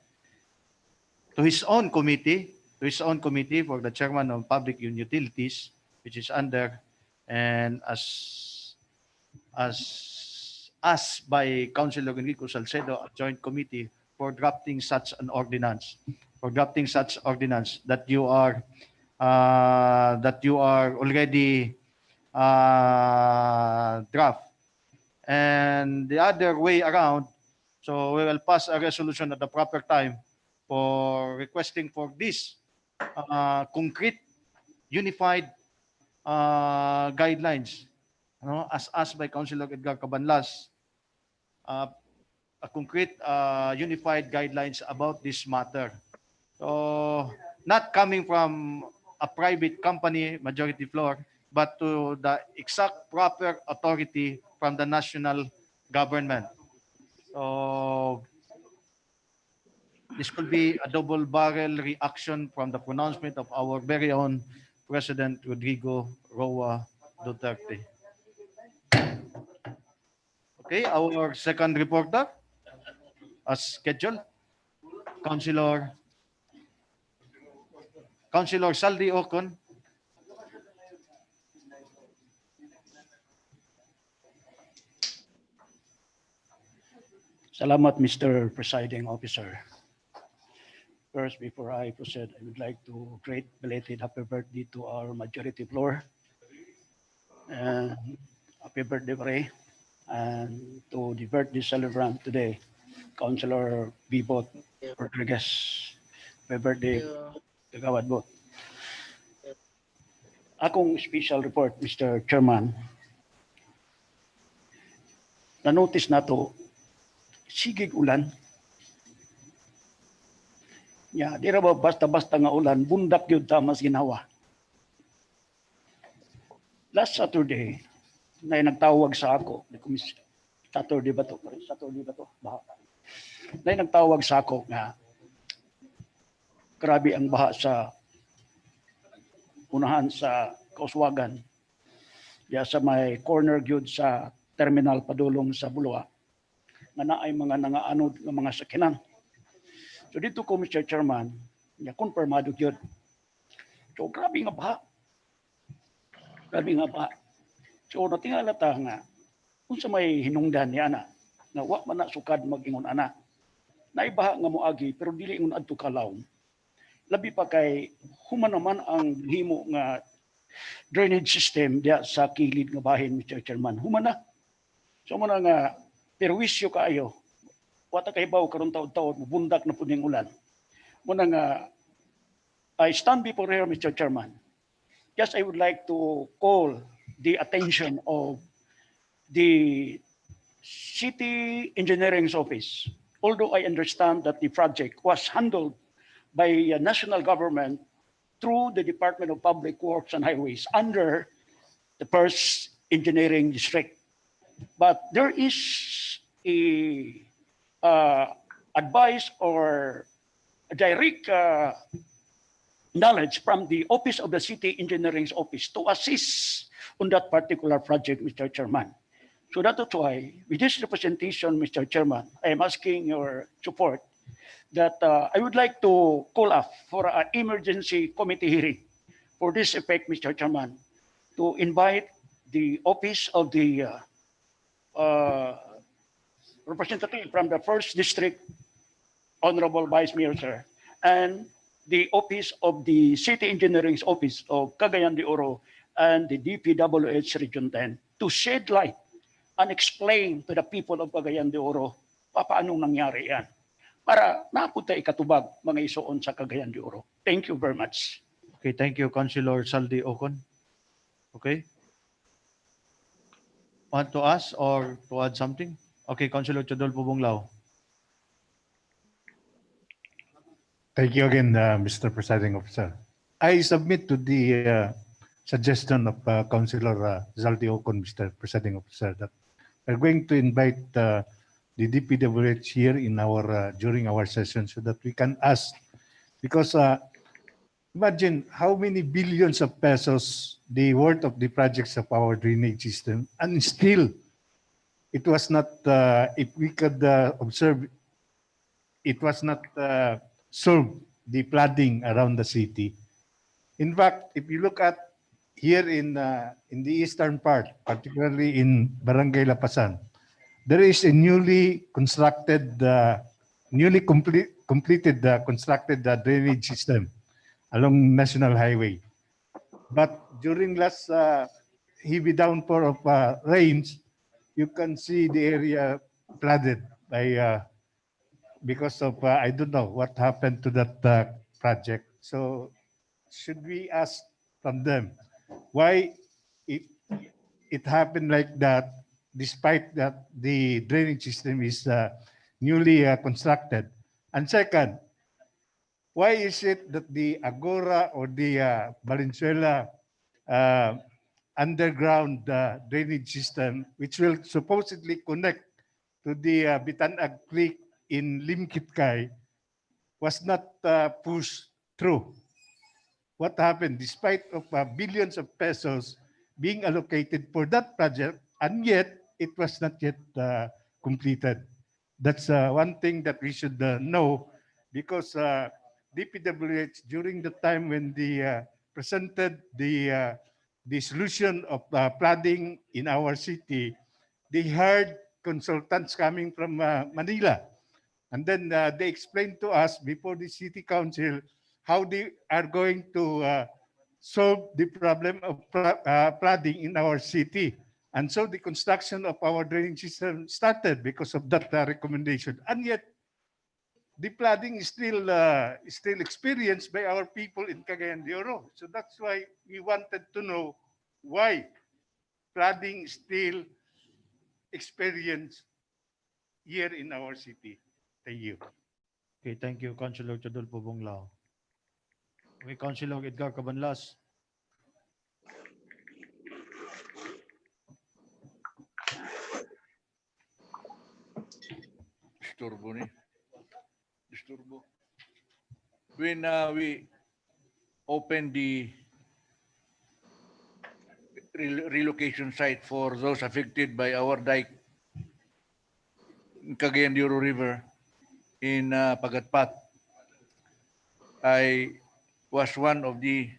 to his own committee for the chairman of public utilities, which is under, and as by Councilor Enrico Salcedo, a joint committee for drafting such an ordinance, that you are already draft. And the other way around, so we will pass a resolution at the proper time for requesting for this concrete, unified guidelines, as asked by Councilor Edgar Cabanlas, uh, a concrete, unified guidelines about this matter. So, not coming from a private company, majority floor, but to the exact proper authority from the national government. So, this could be a double barrel reaction from the pronouncement of our very own President Rodrigo Roa Duterte. Okay, our second reporter, as scheduled, Councilor Saldi Ocon. Salamat, Mr. Presiding Officer. First, before I proceed, I would like to great belated happy birthday to our majority floor. And happy birthday, Pare. And to the birthday celebrant today, Councilor Bibot Rodriguez. Happy birthday, Kagawad Bot. Akong special report, Mr. Chairman. Na-notice na to, sigig ulan. Ya, di ra ba basta-basta nga ulan, bundak yun tamas ginawa. Last Saturday, na nagtawag sa ako, Saturday ba to? Baha. Na nagtawag sa ako nga, grabe ang baha sa unahan sa Kauswagan. Ya sa may corner gyud sa terminal padulong sa Bulwa. Nga naay mga nangaanod ng mga sakinan. So dito ko, Mr. Chairman, niya konfirmado yun. So grabe nga baha. So natingala ta nga, kung sa may hinungdan ni ana, na wa man na sukad mag-ingon ana, naibaha nga moagi, pero dili ingon adto kalaw. Labi pa kay, human naman ang himo nga drainage system diya sa kilid nga bahin, Mr. Chairman. Human na. So muna nga, perwisyo kaayo, wata kay baw karon taud-taud mubundak na puning ulan. Muna nga I stand before here, Mr. Chairman. Yes, I would like to call the attention of the City Engineering's Office. Although I understand that the project was handled by a national government through the Department of Public Works and Highways under the First Engineering District. But there is a advice or a direct knowledge from the Office of the City Engineering's Office to assist on that particular project, Mr. Chairman. So that's why, with this representation, Mr. Chairman, I am asking your support that I would like to call up for an emergency committee hearing for this effect, Mr. Chairman, to invite the Office of the representative from the First District, Honorable Vice Mayor, sir, and the Office of the City Engineering's Office of Cagayan de Oro and the DPWH Region 10 to shed light and explain to the people of Cagayan de Oro paano nangyari yan. para napunta ikatubag mga isuon sa Cagayan de Oro. Thank you very much. Okay, thank you, Councilor Saldi Ocon. Okay. Want to ask or to add something? Okay, Councilor Chodolpo Bunglao. Thank you again, Mr. Presiding Officer. I submit to the suggestion of Councilor Zaldi Ocon, Mr. Presiding Officer, that we're going to invite the DPWH here in our during our session so that we can ask, because imagine how many billions of pesos the worth of the projects of our drainage system, and still it was not, if we could observe, it was not solved the flooding around the city. In fact, if you look at here in the eastern part, particularly in Barangay Lapasan, there is a newly constructed, completed constructed drainage system along National Highway. But during last heavy downpour of rains, you can see the area flooded by because of I don't know what happened to that project. So should we ask from them why it it happened like that, despite that the drainage system is newly constructed? And second, why is it that the Agora or the Valenzuela uh, underground drainage system, which will supposedly connect to the Bitanag Creek in Limkitkai, was not pushed through? What happened despite of billions of pesos being allocated for that project, and yet it was not yet completed? That's one thing that we should know, because DPWH, during the time when they presented the solution of flooding in our city, they hired consultants coming from Manila. And then they explained to us before the city council how they are going to solve the problem of flooding in our city. And so the construction of our drainage system started because of that recommendation. And yet, the flooding is still experienced by our people in Cagayan de Oro. So that's why we wanted to know why flooding is still experienced here in our city. Thank you. Okay, thank you, Councilor Chodolpo Bunglao. Okay, Councilor Edgar Cabanlas. Disturbo ni. Disturbo. When we opened the relocation site for those affected by our dike in Cagayan de Oro River in Pagatpat, I was one of the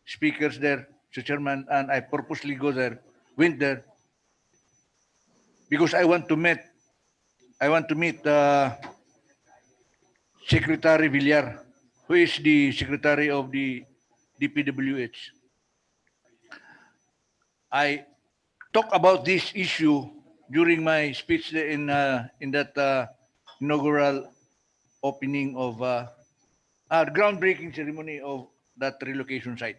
speakers there, Mr. Chairman, and I purposely went there because I want to meet Secretary Villar, who is the Secretary of the DPWH. I talked about this issue during my speech in that inaugural opening of groundbreaking ceremony of that relocation site.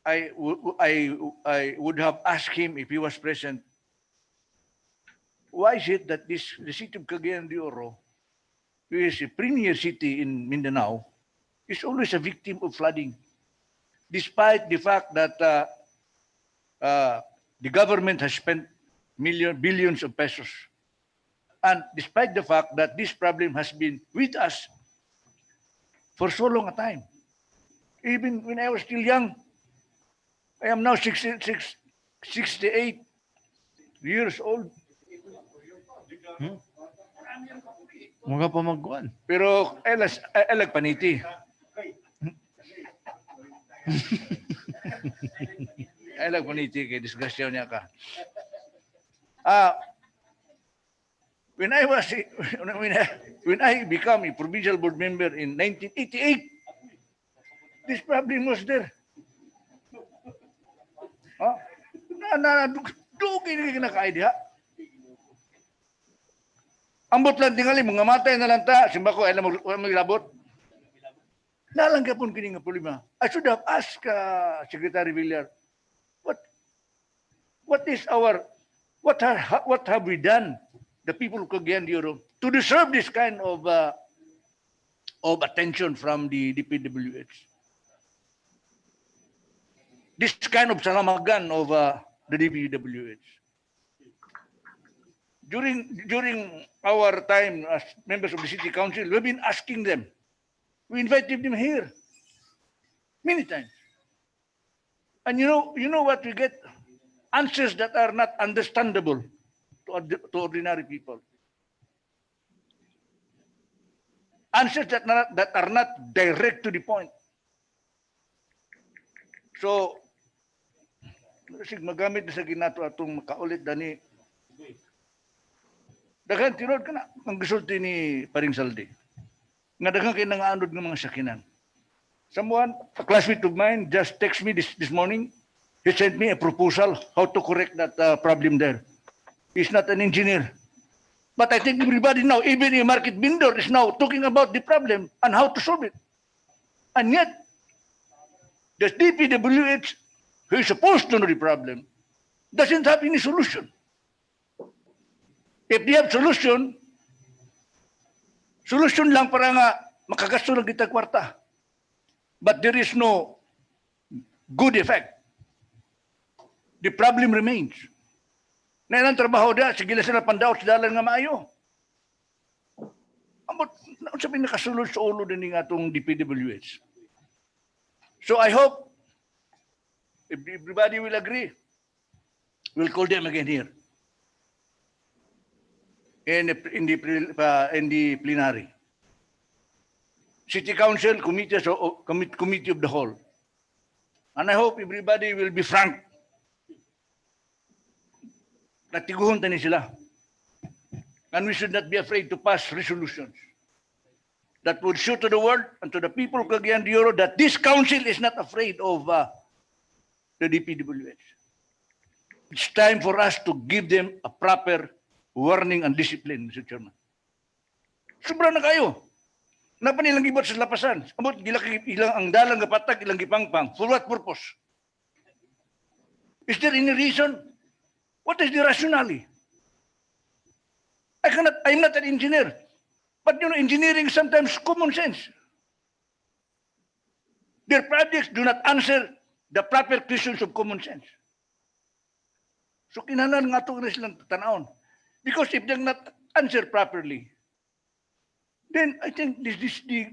I would have asked him if he was present, why is it that the city of Cagayan de Oro, which is a premier city in Mindanao, is always a victim of flooding, despite the fact that the government has spent billions of pesos, and despite the fact that this problem has been with us for so long a time. Even when I was still young, I am now 68 years old. Mga pamagkuan. Pero elag paniti. Elag paniti kay disgrasya niya ka. When I became a provincial board member in 1988, this problem was there. Dugi na kinakaidya. Ambot lang tingali, mga matay na lang ta, simba ko, alam mo labot. Nalang ka pun kini nga problema. I should have asked Secretary Villar, what is our, what have we done, the people of Cagayan de Oro, to deserve this kind of attention from the DPWH? This kind of salamagan of the DPWH. During our time as members of the city council, we've been asking them. We invited them here many times. And you know what we get? Answers that are not understandable to ordinary people. Answers that are not direct to the point. So, sig magamit sa ginato atong makaulit dani. Daghan tinod kana ang gisulti ni Paring Saldi. Nga daghan kay nangaanod ng mga sakinan. Someone, a classmate of mine, just text me this morning. He sent me a proposal how to correct that problem there. He's not an engineer. But I think everybody now, even a market vendor, is now talking about the problem and how to solve it. And yet, the DPWH, who is supposed to know the problem, doesn't have any solution. If they have solution lang para nga makagasto lang kita kwarta. But there is no good effect. The problem remains. Na ilang trabaho da, sige na sila pandaot sa dalan nga maayo. Amot, sabi nakasulod sa ulo din nga itong DPWH. So I hope, if everybody will agree, we'll call them again here. In the plenary. City Council, committee of the whole. And I hope everybody will be frank. Natiguhon tani sila. And we should not be afraid to pass resolutions that would show to the world and to the people of Cagayan de Oro that this council is not afraid of the DPWH. It's time for us to give them a proper warning and discipline, Mr. Chairman. Sobra na kayo. Napanilang gibot sa lapasan. Amot ilang ang dalang gapatag, ilang gipangpang. For what purpose? Is there any reason? What is the rationale? I'm not an engineer. But engineering is sometimes common sense. Their projects do not answer the proper questions of common sense. So kinahanglan nga ito na silang tanawon. Because if they're not answered properly, then I think the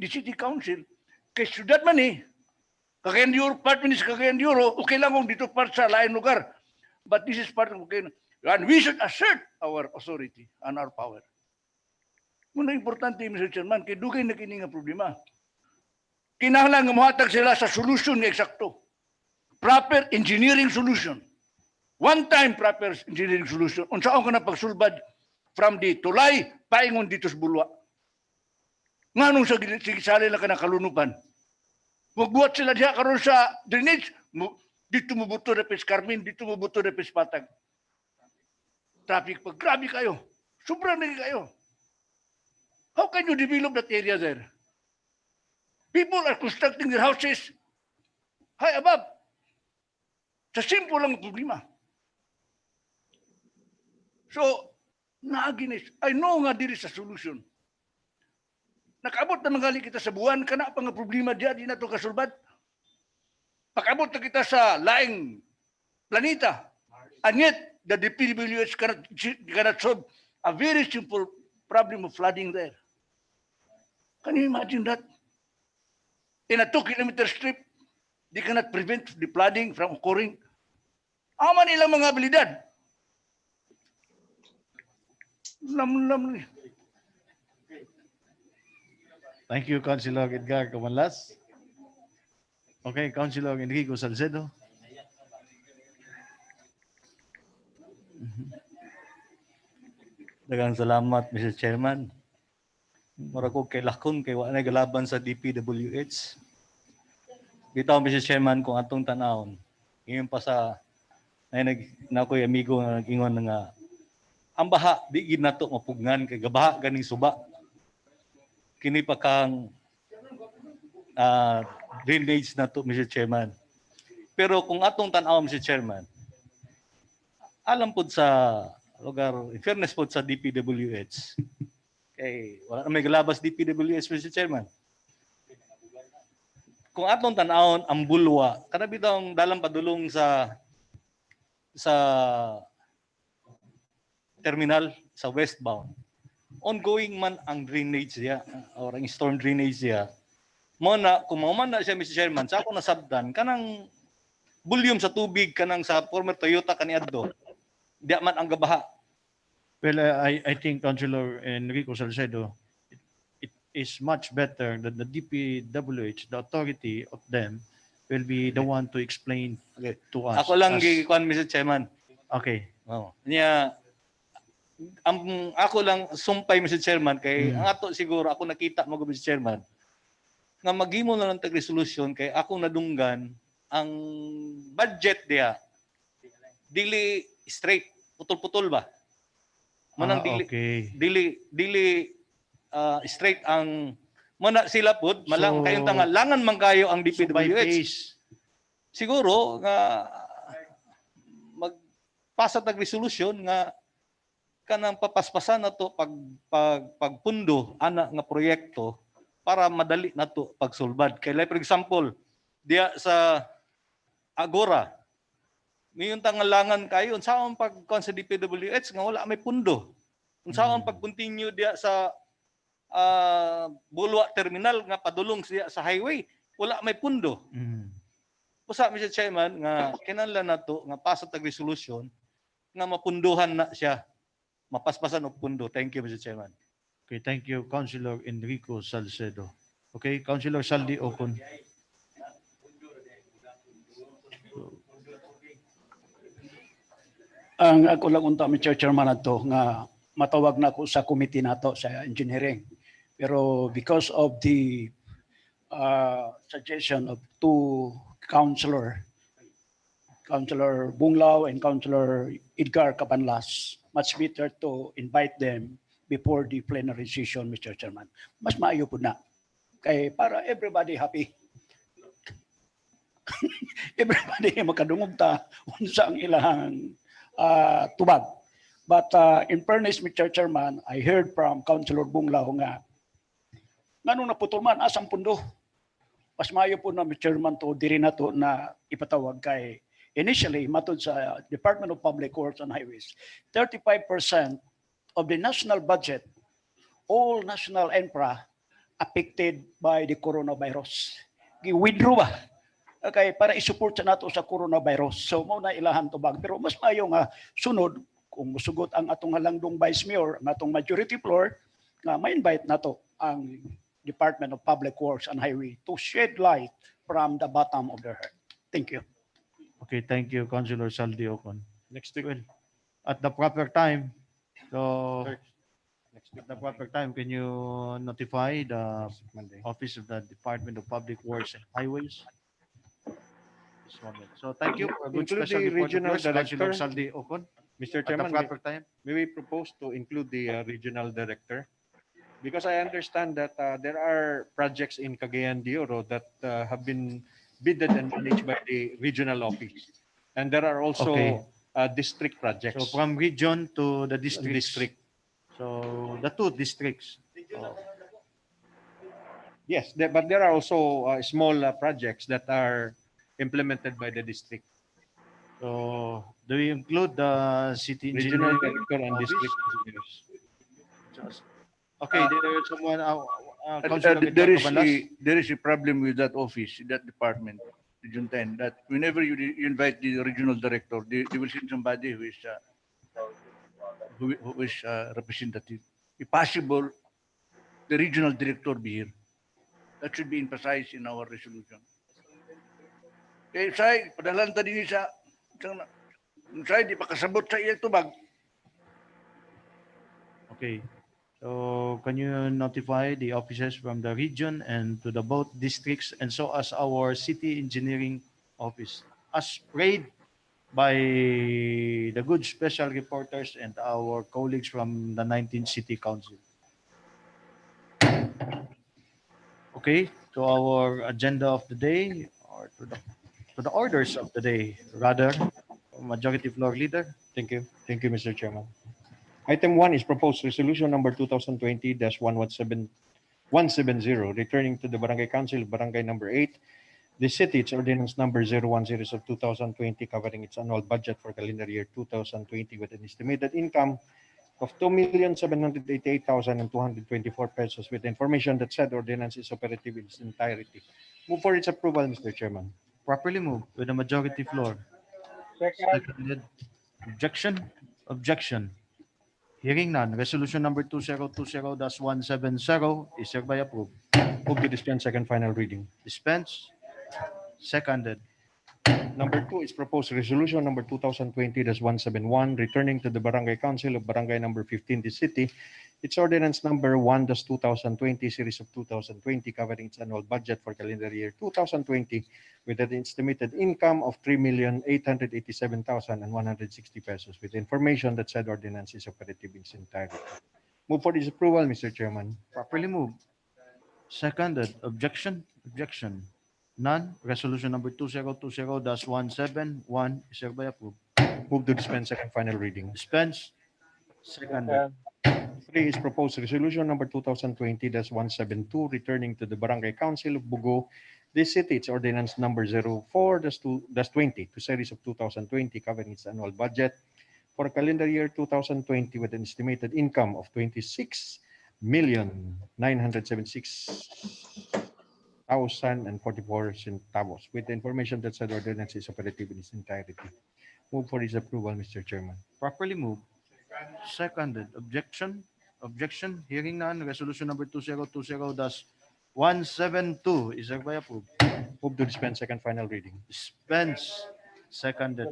city council, kay syudad man Cagayan de Oro, part man sa Cagayan de Oro, okay lang kung dito part sa lain lugar. But this is part of Cagayan. And we should assert our authority and our power. Muna importante, Mr. Chairman, kay dugay na kini nga problema. Kinahanglan nga mohatag sila sa solution nga eksakto. Proper engineering solution. One-time proper engineering solution. Unsaon ka na pagsulbad from the tulay, paingon dito sa bulwa. Nga nung sa sali lang ka na kalunupan. Magbuhat sila diha karon sa drainage, dito mo buto na pis Carmen, dito mo buto na pis Patag. Traffic pag grabe kayo. Sobrang naging kayo. How can you develop that area there? People are constructing their houses high above. Sa simple lang problema. So, naaginis. I know nga diri sa solution. Nakaabot na mangali kita sa buwan, kana pa nga problema diya, di na ito kasulbad. Pag-abot na kita sa laing planeta. And yet, the DPWH cannot solve a very simple problem of flooding there. Can you imagine that? In a 2-kilometer strip, they cannot prevent the flooding from occurring. Aman ilang mga abilidad. Lam. Thank you, Councilor Edgar Camanlas. Okay, Councilor Enrico Salcedo. Daghang salamat, Mr. Chairman. Mura ko kay lakon kay wa na galaban sa DPWH. Bitaw, Mr. Chairman, kung atong tanawon. Ngayon pa sa ay nakoy amigo nga nag-ingon nga ang baha di gid nato mapugnan kay gabaha ganing suba. Kini pa kang drainage nato, Mr. Chairman. Pero kung atong tan-aw, Mr. Chairman, alam pod sa lugar, in fairness pod sa DPWH, kay wala na may galabas DPWH, Mr. Chairman. Kung atong tan-awon ang bulwa, kana bitong dalang padulong sa terminal sa westbound. Ongoing man ang drainage niya or ang storm drainage niya. Mo na kung mao man na siya, Mr. Chairman, sa ako nasabdan kanang volume sa tubig kanang sa former Toyota kaniadto. Di man ang gabaha. Well, I think Councilor Enrico Salcedo, it is much better that the DPWH, the authority of them, will be the one to explain Okay. to us. Ako lang as- gikuan, Mr. Chairman. Okay. Oh. Niya ang ako lang sumpay, Mr. Chairman, kay ang ato siguro ako nakita mo, Mr. Chairman, nga maghimo na lang tag resolution kay ako nadunggan ang budget diya dili straight, putol-putol ba? Manang okay. dili straight ang mana sila pud malang So- kayong tanga langan man kayo ang So by DPWH. phase, Siguro nga magpasa tag resolution nga kanang papaspasan na to pagpundo ana nga proyekto para madali na to pagsulbad. Kay like for example, diya sa Agora, ngayon tangalangan kayo, unsaon pagkuan sa DPWH nga wala may pundo. Unsaon pag-continue diya sa Bulwa Terminal nga padulong siya sa highway, wala may pundo. Usa, Mr. Chairman, nga kinahanglan nato nga pasa tag resolution nga mapunduhan na siya, mapaspasan og pundo. Thank you, Mr. Chairman. okay, thank you, Councilor Enrico Salcedo. Okay, Councilor Saldi Ocon. Ang ako lang unta, Mr. Chairman, ato nga matawag na ako sa committee nato sa engineering. Pero because of the suggestion of two Councilor Bunglao and Councilor Edgar Cabanlas, much better to invite them before the plenary session, Mr. Chairman. Mas maayo po na. Kay para everybody happy. Everybody makadungog ta unsa ang ilang tubag. But in fairness, Mr. Chairman, I heard from Councilor Bunglao nga nganong naputol man asang pundo. Mas maayo po na, Mr. Chairman, to diri na to na ipatawag kay initially matod sa Department of Public Works and Highways, 35% of the national budget, all national infra affected by the coronavirus. Gi-withdraw ba? Okay, para i-support sa nato sa coronavirus. So mao na ilahan tubag. Pero mas maayo nga sunod kung musugot ang atong halangdong Vice Mayor, ang atong majority floor, nga ma-invite nato ang Department of Public Works and Highway to shed light from the bottom of their heart. Thank you. Okay, thank you, Councilor Saldi Ocon. Next week, well, at the proper time, so at the proper time, can you notify the Office of the Department of Public Works and Highways? This moment. So thank you for a good Include special the report of regional yours, Councilor director. Saldi Ocon. Mr. At the Chairman, proper time. may we propose to include the regional director? Because I understand that there are projects in Cagayan de Oro that have been bidded and managed by the regional office. And there are also Okay. district projects. So from region to the district. District. So the two districts. Yes, but there are also small projects that are implemented by the district. So do we include the city Regional engineer? director and office? district engineers. Okay, there is someone, Councilor There is Cabalas. there is a problem with that office, that department, Region 10, that whenever you invite the regional director, they will send somebody who is representative. If possible, the regional director be here. That should be emphasized in our resolution. Kaya say, padalan ta din sa say di pa kasabot sa iya tubag. Okay. So can you notify the officers from the region and to the both districts and so as our city engineering office as prayed by the good special reporters and our colleagues from the 19th City Council. Okay, to our agenda of the day, or to the orders of the day, rather, Majority Floor Leader. Thank you. Thank you, Mr. Chairman. Item 1 is proposed resolution number 2020-170, returning to the Barangay Council of Barangay number 8, the city, its ordinance number 010 of 2020, covering its annual budget for calendar year 2020 with an estimated income of 2,788,224 pesos, with information that said ordinance is operative in its entirety. Move for its approval, Mr. Chairman. Properly moved with the majority floor. Seconded. Objection? Objection. Hearing none, resolution number 2020-170 is hereby approved. Move to dispense second final reading. Dispense. Seconded. Number 2 is proposed resolution number 2020-171, returning to the Barangay Council of Barangay number 15, the city, its ordinance number 1-2020, series of 2020, covering its annual budget for calendar year 2020 with an estimated income of 3,887,160 pesos, with information that said ordinance is operative in its entirety. Move for this approval, Mr. Chairman. Properly moved. Seconded. Objection? Objection. None. Resolution number 2020-171 is hereby approved. Move to dispense second final reading. Dispense. Seconded. 3 is proposed resolution number 2020-172, returning to the Barangay Council of Bugo, this city, its ordinance number 04-20 to series of 2020, covering its annual budget for calendar year 2020 with an estimated income of 26,976,044 centavos, with the information that said ordinance is operative in its entirety. Move for its approval, Mr. Chairman. Properly moved. Seconded. Objection? Objection? Hearing none. Resolution number 2020-172 is hereby approved. Move to dispense second final reading. Dispense. Seconded.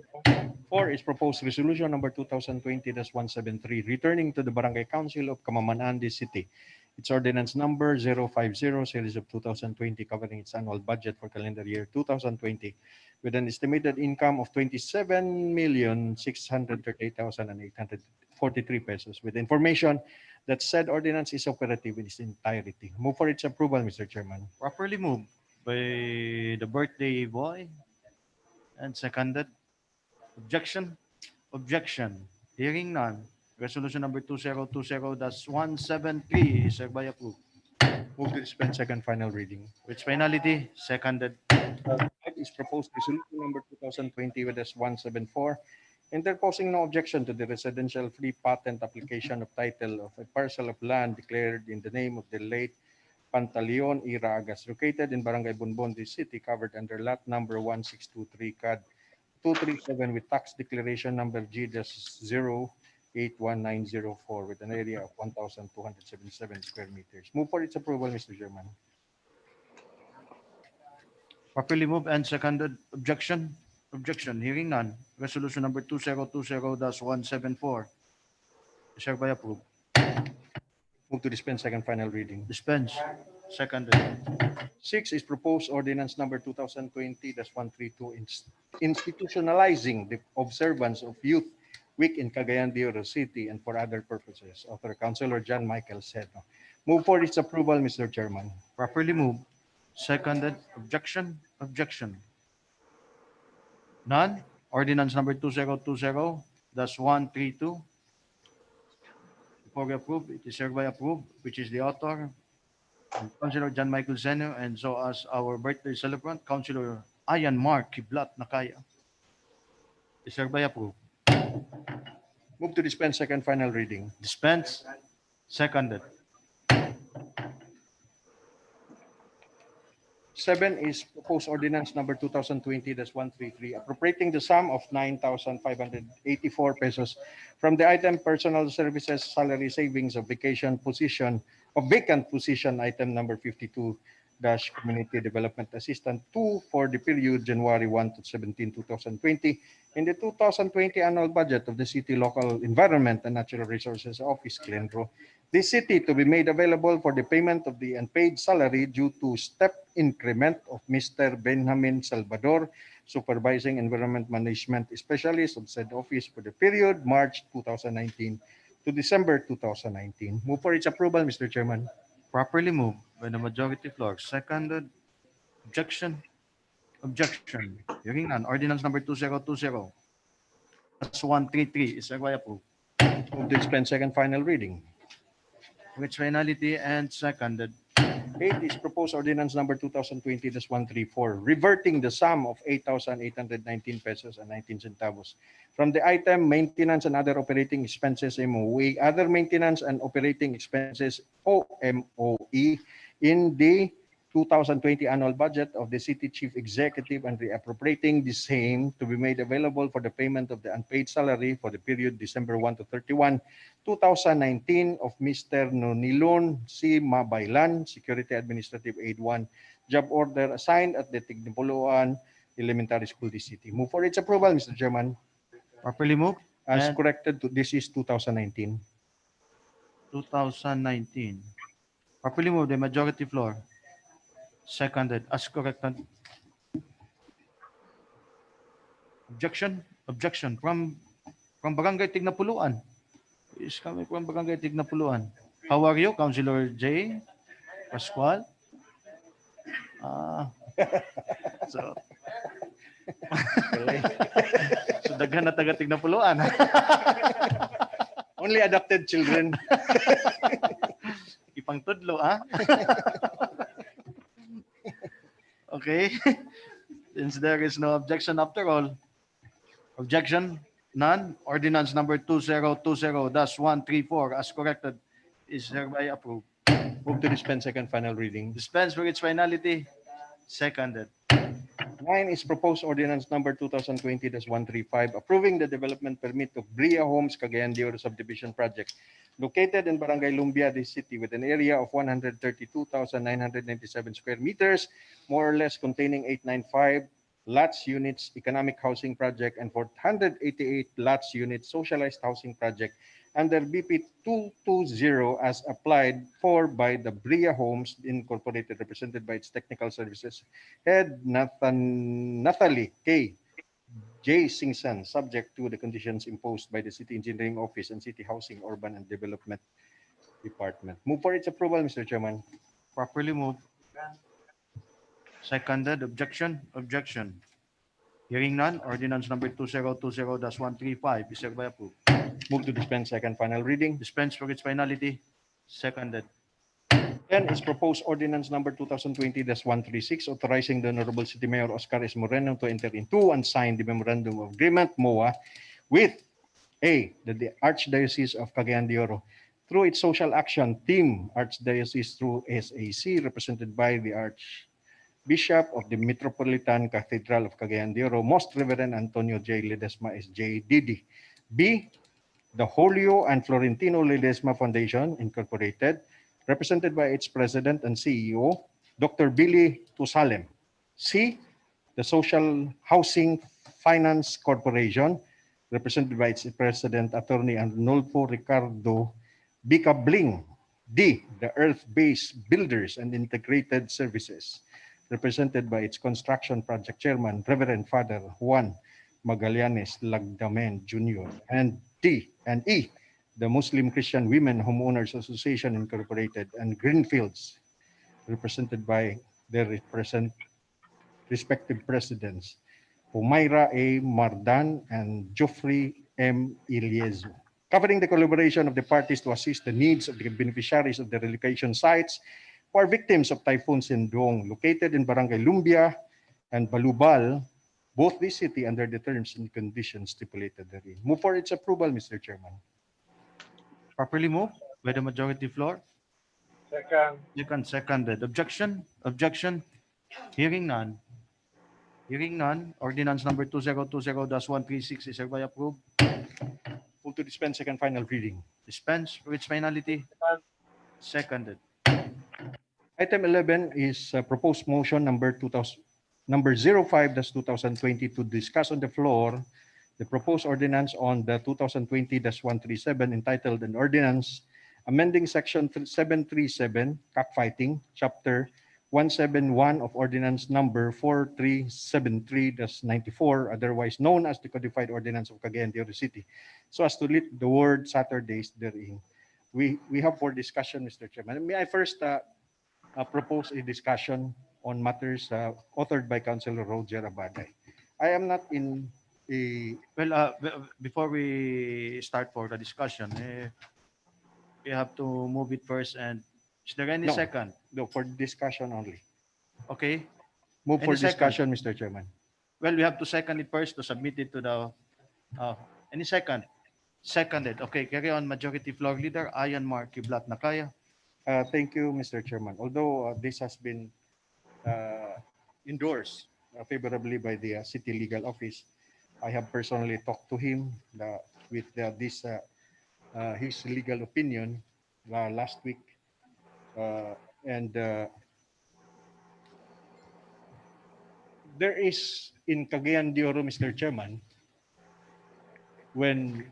4 is proposed resolution number 2020-173, returning to the Barangay Council of Camamanandi City, its ordinance number 050, series of 2020, covering its annual budget for calendar year 2020 with an estimated income of 27,638,843 pesos, with information that said ordinance is operative in its entirety. Move for its approval, Mr. Chairman. Properly moved by the birthday boy and seconded. Objection? Objection. Hearing none. Resolution number 2020-173 is hereby approved. Move to dispense second final reading. With finality, seconded. 5 is proposed resolution number 2020-174, interposing no objection to the residential free patent application of title of a parcel of land declared in the name of the late Pantaleon Ira Agas, located in Barangay Bonbon, City, covered under lot number 1623 CAD 237 with tax declaration number G-081904 with an area of 1,277 square meters. Move for its approval, Mr. Chairman. Properly moved and seconded. Objection? Objection. Hearing none. Resolution number 2020-174 is hereby approved. Move to dispense second final reading. Dispense. Seconded. 6 is proposed ordinance number 2020-132, institutionalizing the observance of Youth Week in Cagayan de Oro City and for other purposes. Author Councilor John Michael Seno. Move for its approval, Mr. Chairman. Properly moved. Seconded. Objection? Objection. None. Ordinance number 2020-132. Before we approve, it is hereby approved, which is the author, Councilor John Michael Seno, and so as our birthday celebrant, Councilor Ayan Mark Kiblat Nakaya. Is hereby approved. Move to dispense second final reading. Dispense. Seconded. 7 is proposed ordinance number 2020-133, appropriating the sum of 9,584 pesos from the item personal services salary savings of vacant position item number 52 community development assistant 2 for the period January 1 to 17, 2020 in the 2020 annual budget of the City Local Environment and Natural Resources Office, Glenro, this city to be made available for the payment of the unpaid salary due to step increment of Mr. Benjamin Salvador Supervising Environment Management Specialist of said office for the period March 2019 to December 2019. Move for its approval, Mr. Chairman. Properly moved by the majority floor. Seconded. Objection. Objection. Hearing none. Ordinance number 2020-133 is hereby approved. Move to dispense second final reading. For its finality and seconded. 8 is proposed ordinance number 2020-134, reverting the sum of 8,819 pesos and 19 centavos from the item maintenance and other operating expenses MOE, other maintenance and operating expenses OMOE in the 2020 annual budget of the city chief executive and reappropriating the same to be made available for the payment of the unpaid salary for the period December 1 to 31, 2019 of Mr. Nonilon C. Mabaylan, Security Administrative Aid 1, job order assigned at the Tignipuluan Elementary School, this city. Move for its approval, Mr. Chairman. Properly moved. As And corrected, this is 2019. 2019. Properly moved by majority floor. Seconded as corrected. Objection. Objection from Barangay Tignapuluan. Is coming from Barangay Tignapuluan. How are you, Councilor J. Pascual? So, so daghan na taga Tignapuluan. Only adopted children. Ipang tudlo, ah? Okay. Since there is no objection after all, objection, none. Ordinance number 2020-134 as corrected is hereby approved. Move to dispense second final reading. Dispense for its finality. Seconded. 9 is proposed ordinance number 2020-135, approving the development permit of Bria Homes Cagayan de Oro subdivision project located in Barangay Lumbia, this city, with an area of 132,997 square meters, more or less containing 895 lots units economic housing project and 488 lots units socialized housing project under BP 220 as applied for by the Bria Homes Incorporated, represented by its technical services head Nathalie K. J. Singson, subject to the conditions imposed by the City Engineering Office and City Housing, Urban and Development Department. Move for its approval, Mr. Chairman. Properly moved. Seconded. Objection. Objection. Hearing none. Ordinance number 2020-135 is hereby approved. Move to dispense second final reading. Dispense for its finality. Seconded. 10 is proposed ordinance number 2020-136, authorizing the Honorable City Mayor Oscar S. Moreno to enter into and sign the Memorandum of Agreement, MOA, with the Archdiocese of Cagayan de Oro through its social action team, Archdiocese through SAC, represented by the Archbishop of the Metropolitan Cathedral of Cagayan de Oro, Most Reverend Antonio J. Ledesma S.J. Didi. B, the Julio and Florentino Ledesma Foundation, Incorporated, represented by its president and CEO, Dr. Billy Tusalem. C, the Social Housing Finance Corporation, represented by its president, Attorney Arnolfo Ricardo Bicabling. D, the Earth-Based Builders and Integrated Services, represented by its construction project chairman, Reverend Father Juan Magallanes Lagdamen Jr. And D and E, the Muslim Christian Women Homeowners Association Incorporated and Greenfields, represented by their respective presidents, Humayra A. Mardan and Geoffrey M. Iliezo, covering the collaboration of the parties to assist the needs of the beneficiaries of the relocation sites who are victims of Typhoon Sindong, located in Barangay Lumbia and Balubal, both this city under the terms and conditions stipulated therein. Move for its approval, Mr. Chairman. Properly moved by the majority floor. Second. Seconded. Objection. Objection. Hearing none. Hearing none. Ordinance number 2020-136 is hereby approved. Move to dispense second final reading. Dispense for its finality. Seconded. Item 11 is proposed motion number 05-2020 to discuss on the floor the proposed ordinance on the 2020-137 entitled an ordinance amending section 737 cockfighting, chapter 171 of Ordinance Number 4373-94, otherwise known as the Codified Ordinance of Cagayan de Oro City, so as to lit the word Saturdays therein. We have for discussion, Mr. Chairman. May I first propose a discussion on matters authored by Councilor Roger Abagay. I am not in a Well, before we start for the discussion, we have to move it first. And is there any No. second? no for discussion only. Okay. Move Any for second? discussion, Mr. Chairman. Well, we have to second it first to submit it to the. Any second? Seconded. Okay. Carry on, Majority Floor Leader Ayan Mark Kiblat Nakaya. Thank you, Mr. Chairman. Although this has been endorsed favorably by the City Legal Office, I have personally talked to him with his legal opinion last week, and there is in Cagayan de Oro, Mr. Chairman, when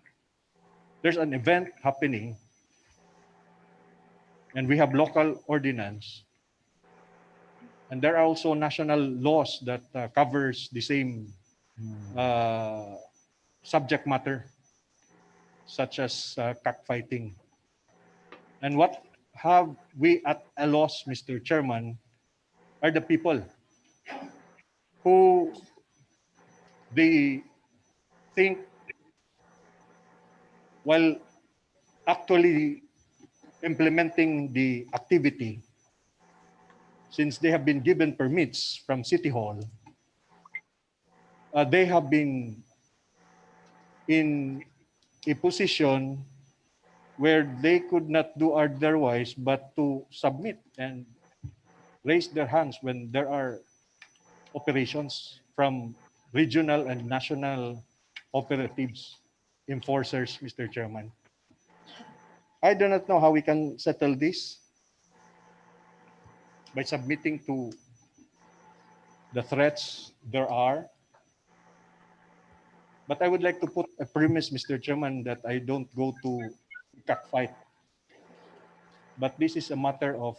there's an event happening and we have local ordinance, and there are also national laws that covers the same subject matter, such as cockfighting. And what have we at a loss, Mr. Chairman, are the people who they think while actually implementing the activity, since they have been given permits from City Hall, they have been in a position where they could not do otherwise but to submit and raise their hands when there are operations from regional and national operatives, enforcers, Mr. Chairman. I do not know how we can settle this by submitting to the threats there are. But I would like to put a premise, Mr. Chairman, that I don't go to cockfight. But this is a matter of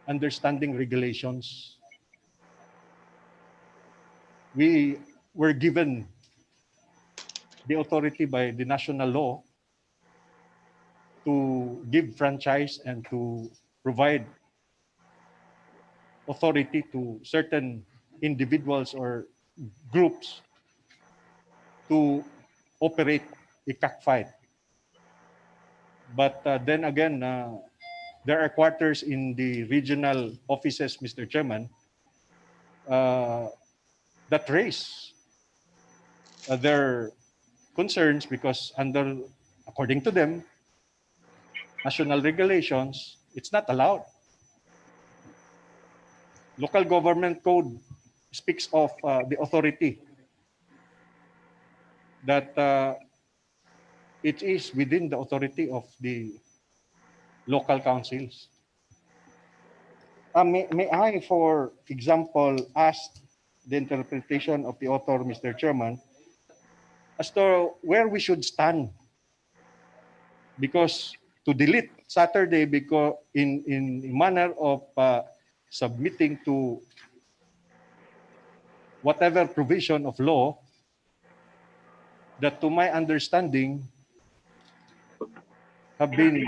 understanding regulations. We were given the authority by the national law to give franchise and to provide authority to certain individuals or groups to operate a cockfight. But then again, there are quarters in the regional offices, Mr. Chairman, that raise their concerns because according to them, national regulations, it's not allowed. Local government code speaks of the authority that it is within the authority of the local councils. May I, for example, ask the interpretation of the author, Mr. Chairman, as to where we should stand? Because to delete Saturday because in manner of submitting to whatever provision of law that to my understanding have been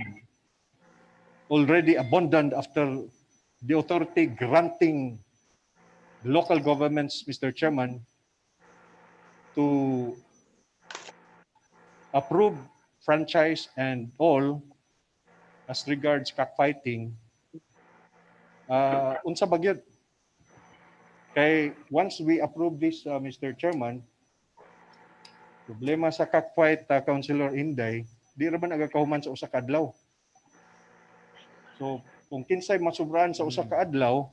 already abandoned after the authority granting the local governments, Mr. Chairman, to approve franchise and all as regards cockfighting. Unsa bagyod? Kay once we approve this, Mr. Chairman, problema sa cockfight, Councilor Inday, di raman agakahuman sa usa ka adlaw. So, kung kinsay masubrahan sa usa ka adlaw,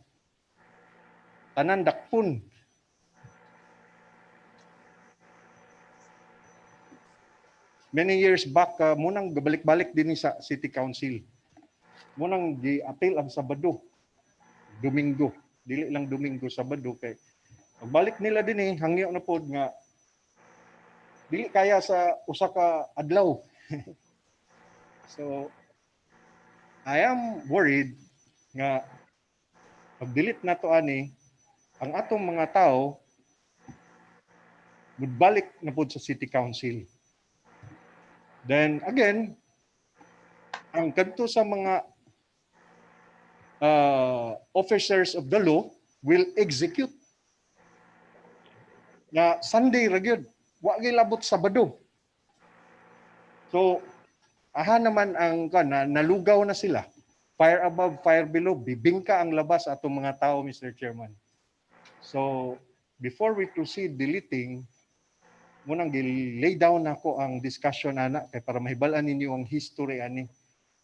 tanan dakpon. Many years back, munang gabalik-balik din sa City Council. Munang gi-appeal ang Sabado, Domingo. Dili lang Domingo, Sabado. Kay pagbalik nila din hangyo na pod nga dili kaya sa usa ka adlaw. So, I am worried nga pag-delete na to ani, ang atong mga tao balik na po sa City Council. Then again, ang kadto sa mga officers of the law will execute na Sunday ra gyud, wa gilabot Sabado. So aha naman ang nalugaw na sila. Fire above, fire below, bibingka ang labas atong mga tao, Mr. Chairman. So before we proceed deleting, munang lay down nako ang discussion ana kay para mahibalan ninyo ang history ani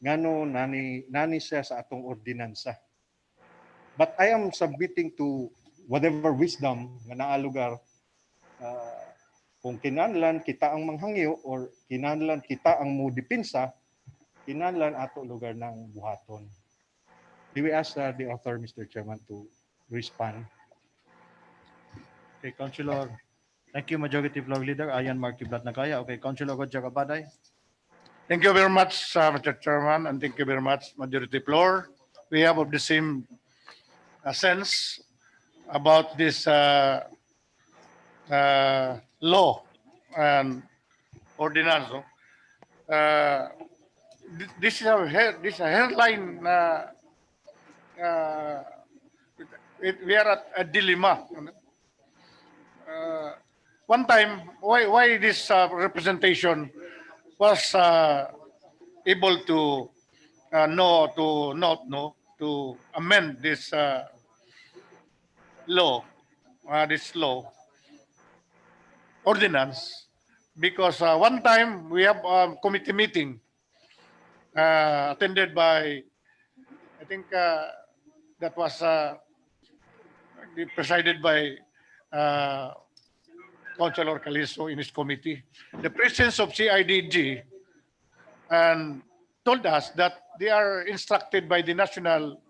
ngano nani siya sa atong ordinansa. But I am submitting to whatever wisdom nga naa lugar, kung kinahanglan kita ang manghangyo or kinahanglan kita ang mudipinsa, kinahanglan ato lugar ng buhaton. Do we ask the author, Mr. Chairman, to respond? Okay, Councilor. Thank you, Majority Floor Leader. Ayan, Mark Kiblat na kaya. Okay, Councilor Roger Cabaday. Thank you very much, Mr. Chairman, and thank you very much, Majority Floor. We have of the same sense about this law and ordinance. No? This is a headline. We are at a dilemma. One time, why this representation was able to to amend this law, this law ordinance, because one time we have a committee meeting attended by, I think that was presided by Councilor Caliso in his committee. The presence of CIDG and told us that they are instructed by the national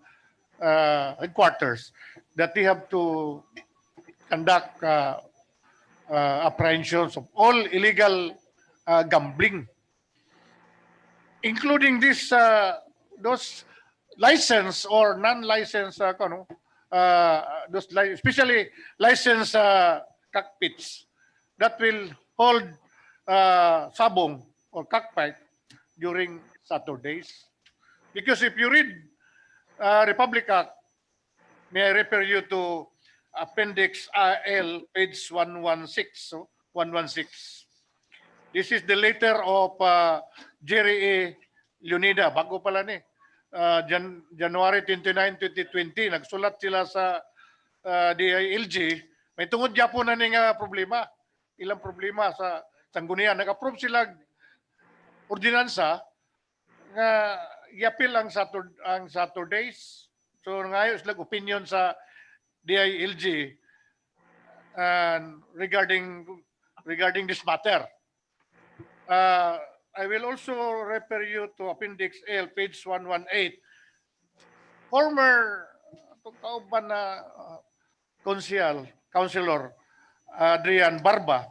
headquarters that they have to conduct apprehensions of all illegal gambling, including this those licensed or non-licensed, especially licensed cockpits that will hold sabong or cockfight during Saturdays. Because if you read Republic Act, may I refer you to Appendix L, page 116. So 116. This is the letter of Jerry A. Leonida. Bago pala ni. January 29, 2020. Nagsulat sila sa DILG. May tungod yapon na ning problema. Ilang problema sa sanggunian. Nag-approve sila ordinansa nga yapil ang Saturdays. So ngayon sila opinion sa DILG regarding this matter. I will also refer you to Appendix L, page 118. Former kauban na Councilor Adrian Barba,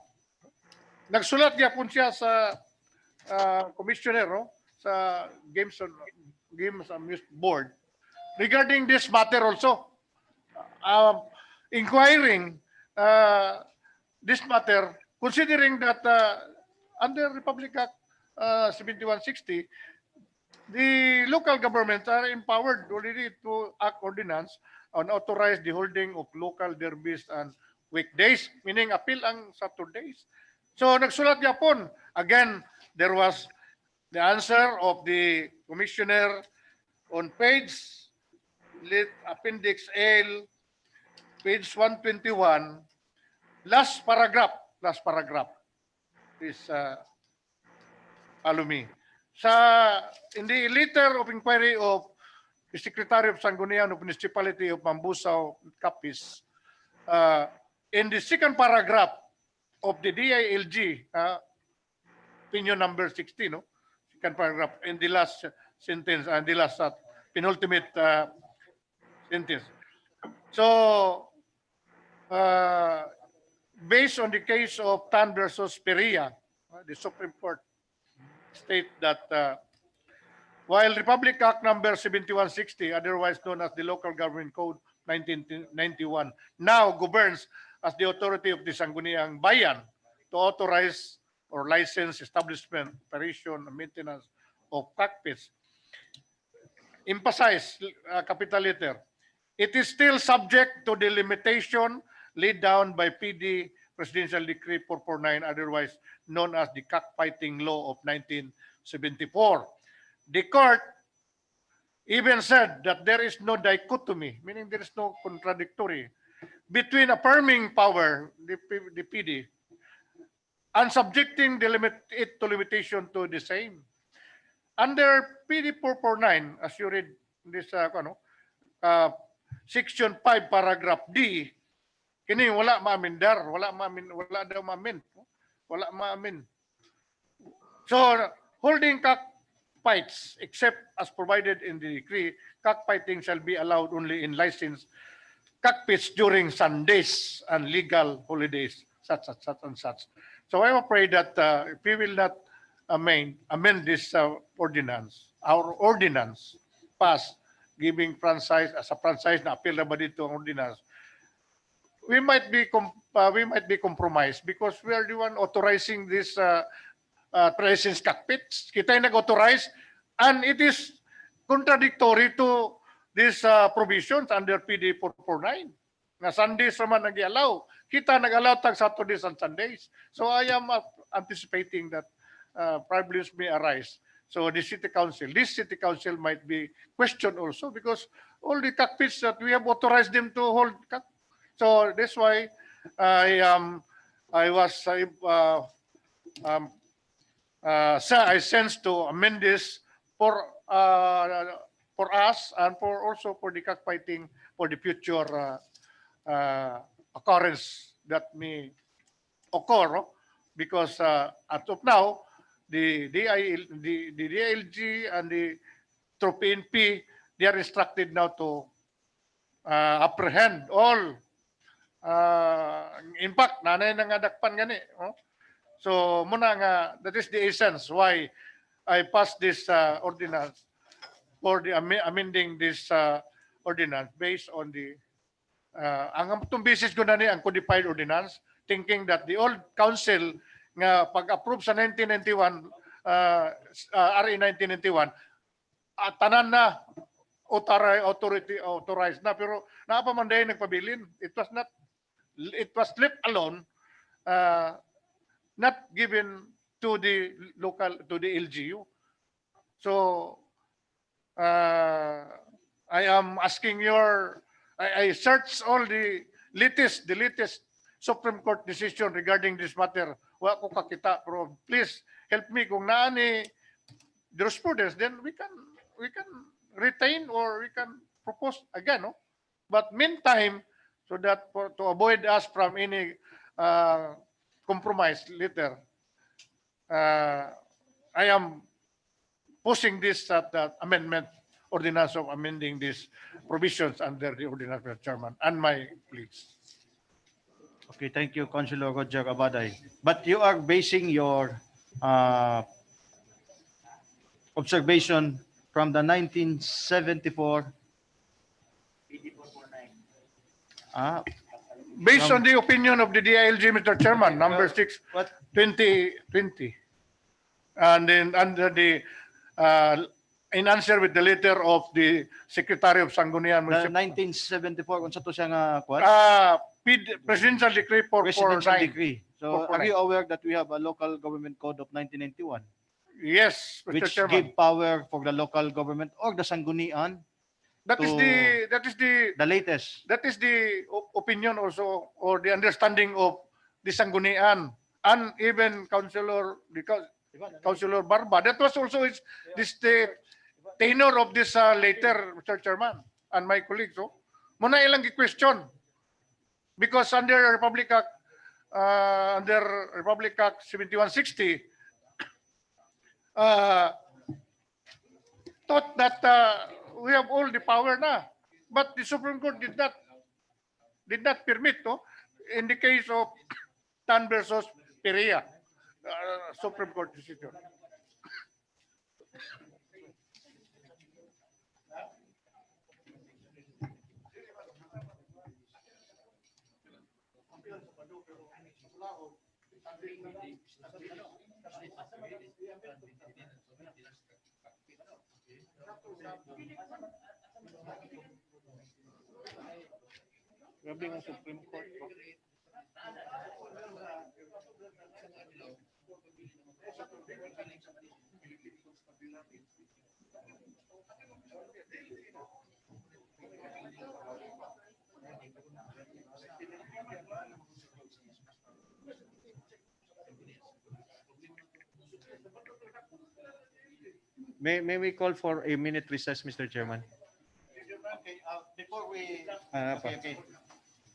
nagsulat yapon siya sa commissioner sa Games Amusement Board regarding this matter also, inquiring this matter, considering that under Republic Act 7160, the local governments are empowered already to act ordinance on authorize the holding of local derbies and weekdays, meaning appeal ang Saturdays. So nagsulat yapon. Again, there was the answer of the commissioner on page Appendix L, page 121, last paragraph is follow me. In the letter of inquiry of the Secretary of Sangguniang of Municipality of Mambusaw, Capiz, in the second paragraph of the DILG, opinion number 16, second paragraph, in the last sentence and the last penultimate sentence. So, based on the case of Tan versus Perea, the Supreme Court state that while Republic Act number 7160, otherwise known as the Local Government Code 1991, now governs as the authority of the Sangguniang Bayan to authorize or license establishment, operation, and maintenance of cockpits. Emphasize, capital letter, it is still subject to the limitation laid down by PD Presidential Decree 449, otherwise known as the Cockfighting Law of 1974. The court even said that there is no dichotomy, meaning there is no contradictory, between affirming power, the PD, and subjecting it to limitation to the same. Under PD 449, as you read this, Section 5, Paragraph D, kini wala maamindar, wala daw maamin. Wala maamin. So, holding cockfights, except as provided in the decree, cockfighting shall be allowed only in licensed cockpits during Sundays and legal holidays, such and such. So I'm afraid that if we will not amend this ordinance, our ordinance passed giving franchise as a franchise na appeal na ba dito ang ordinance, we might be compromised because we are the one authorizing this license cockpits. Kita yung nag-authorize and it is contradictory to these provisions under PD 449. Na Sundays naman nag-allow. Kita nag-allow tag Saturdays and Sundays. So I am anticipating that problems may arise. So this city council might be questioned also because all the cockpits that we have authorized them to hold. So that's why I sensed to amend this for us and also for the cockfighting for the future occurrence that may occur, because as of now the DILG and the through PNP, they are instructed now to apprehend all in fact nanay na nga dakpan gani. So muna nga, that is the essence why I passed this ordinance for the amending this ordinance based on the ang itong basis ko na ni ang codified ordinance, thinking that the old council nga pag-approve sa 1991 RA 1991 tanan na authorized na, pero naapamanday nagpabilin. It was left alone, not given to the LGU. So I am asking I searched all the latest Supreme Court decision regarding this matter. Wa ko kakita, pero please help me kung naani jurisprudence, then we can retain or we can propose again, no? But meantime, so that to avoid us from any compromise later, I am pushing this amendment ordinance of amending these provisions under the ordinance, Mr. Chairman, and my colleagues. Okay, thank you, Councilor Roger Abaday. But you are basing your observation from the 1974 Based on the opinion of the DILG, Mr. Chairman, number 6, what 2020, and then under the in answer with the letter of the Secretary of Sangguniang the Municipal 1974 kung sa to siya nga kwan? Presidential Decree Presidential 449. decree. So are 449. you aware that we have a local government code of 1991 Yes, Mr. which Chairman. give power for the local government or the sanggunian, That is the the latest? opinion also, or the understanding of the Sanggunian and even Councilor Barba. That was also the tenor of this letter, Mr. Chairman, and my colleagues. So, muna ilang question because under Republic Act 7160, thought that we have all the power na, but the Supreme Court did not permit, no? In the case of Tan versus Perea, Supreme Court decision. Grabe ang Supreme Court. May we call for a minute recess, Mr. Chairman? Okay, before we okay.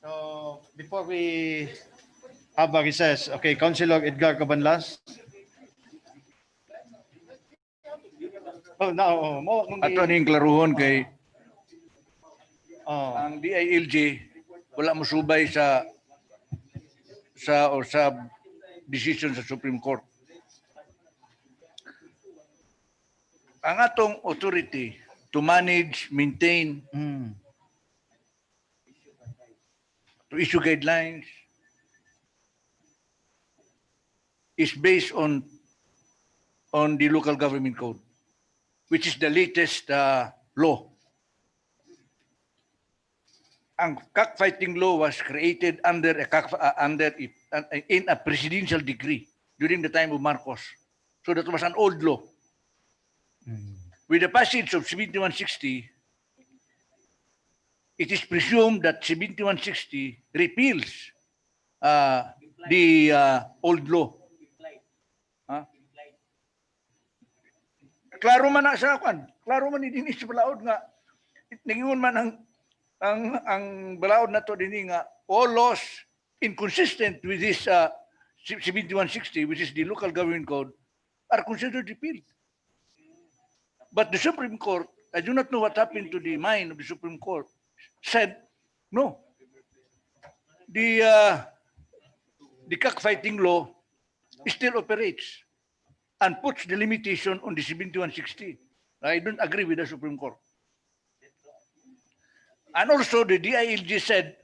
So before we have a recess, okay, Councilor Edgar Cabanlas. Oh, no, Ato ning klaruhon kay oh, ang DILG wala mo subay sa decision sa Supreme Court. Ang atong authority to manage, maintain, to issue guidelines is based on the local government code, which is the latest law. Ang cockfighting law was created in a presidential decree during the time of Marcos. So that was an old law. With the passage of 7160, it is presumed that 7160 repeals the old law. Klaro man na sa akin. Klaro man ni dinis sa balaod nga nangingon man ang balaod na to dinhi nga all laws inconsistent with this 7160, which is the local government code, are considered repealed. But the Supreme Court, I do not know what happened to the mind of the Supreme Court, said no. The cockfighting law still operates and puts the limitation on the 7160. I don't agree with the Supreme Court. And also the DILG said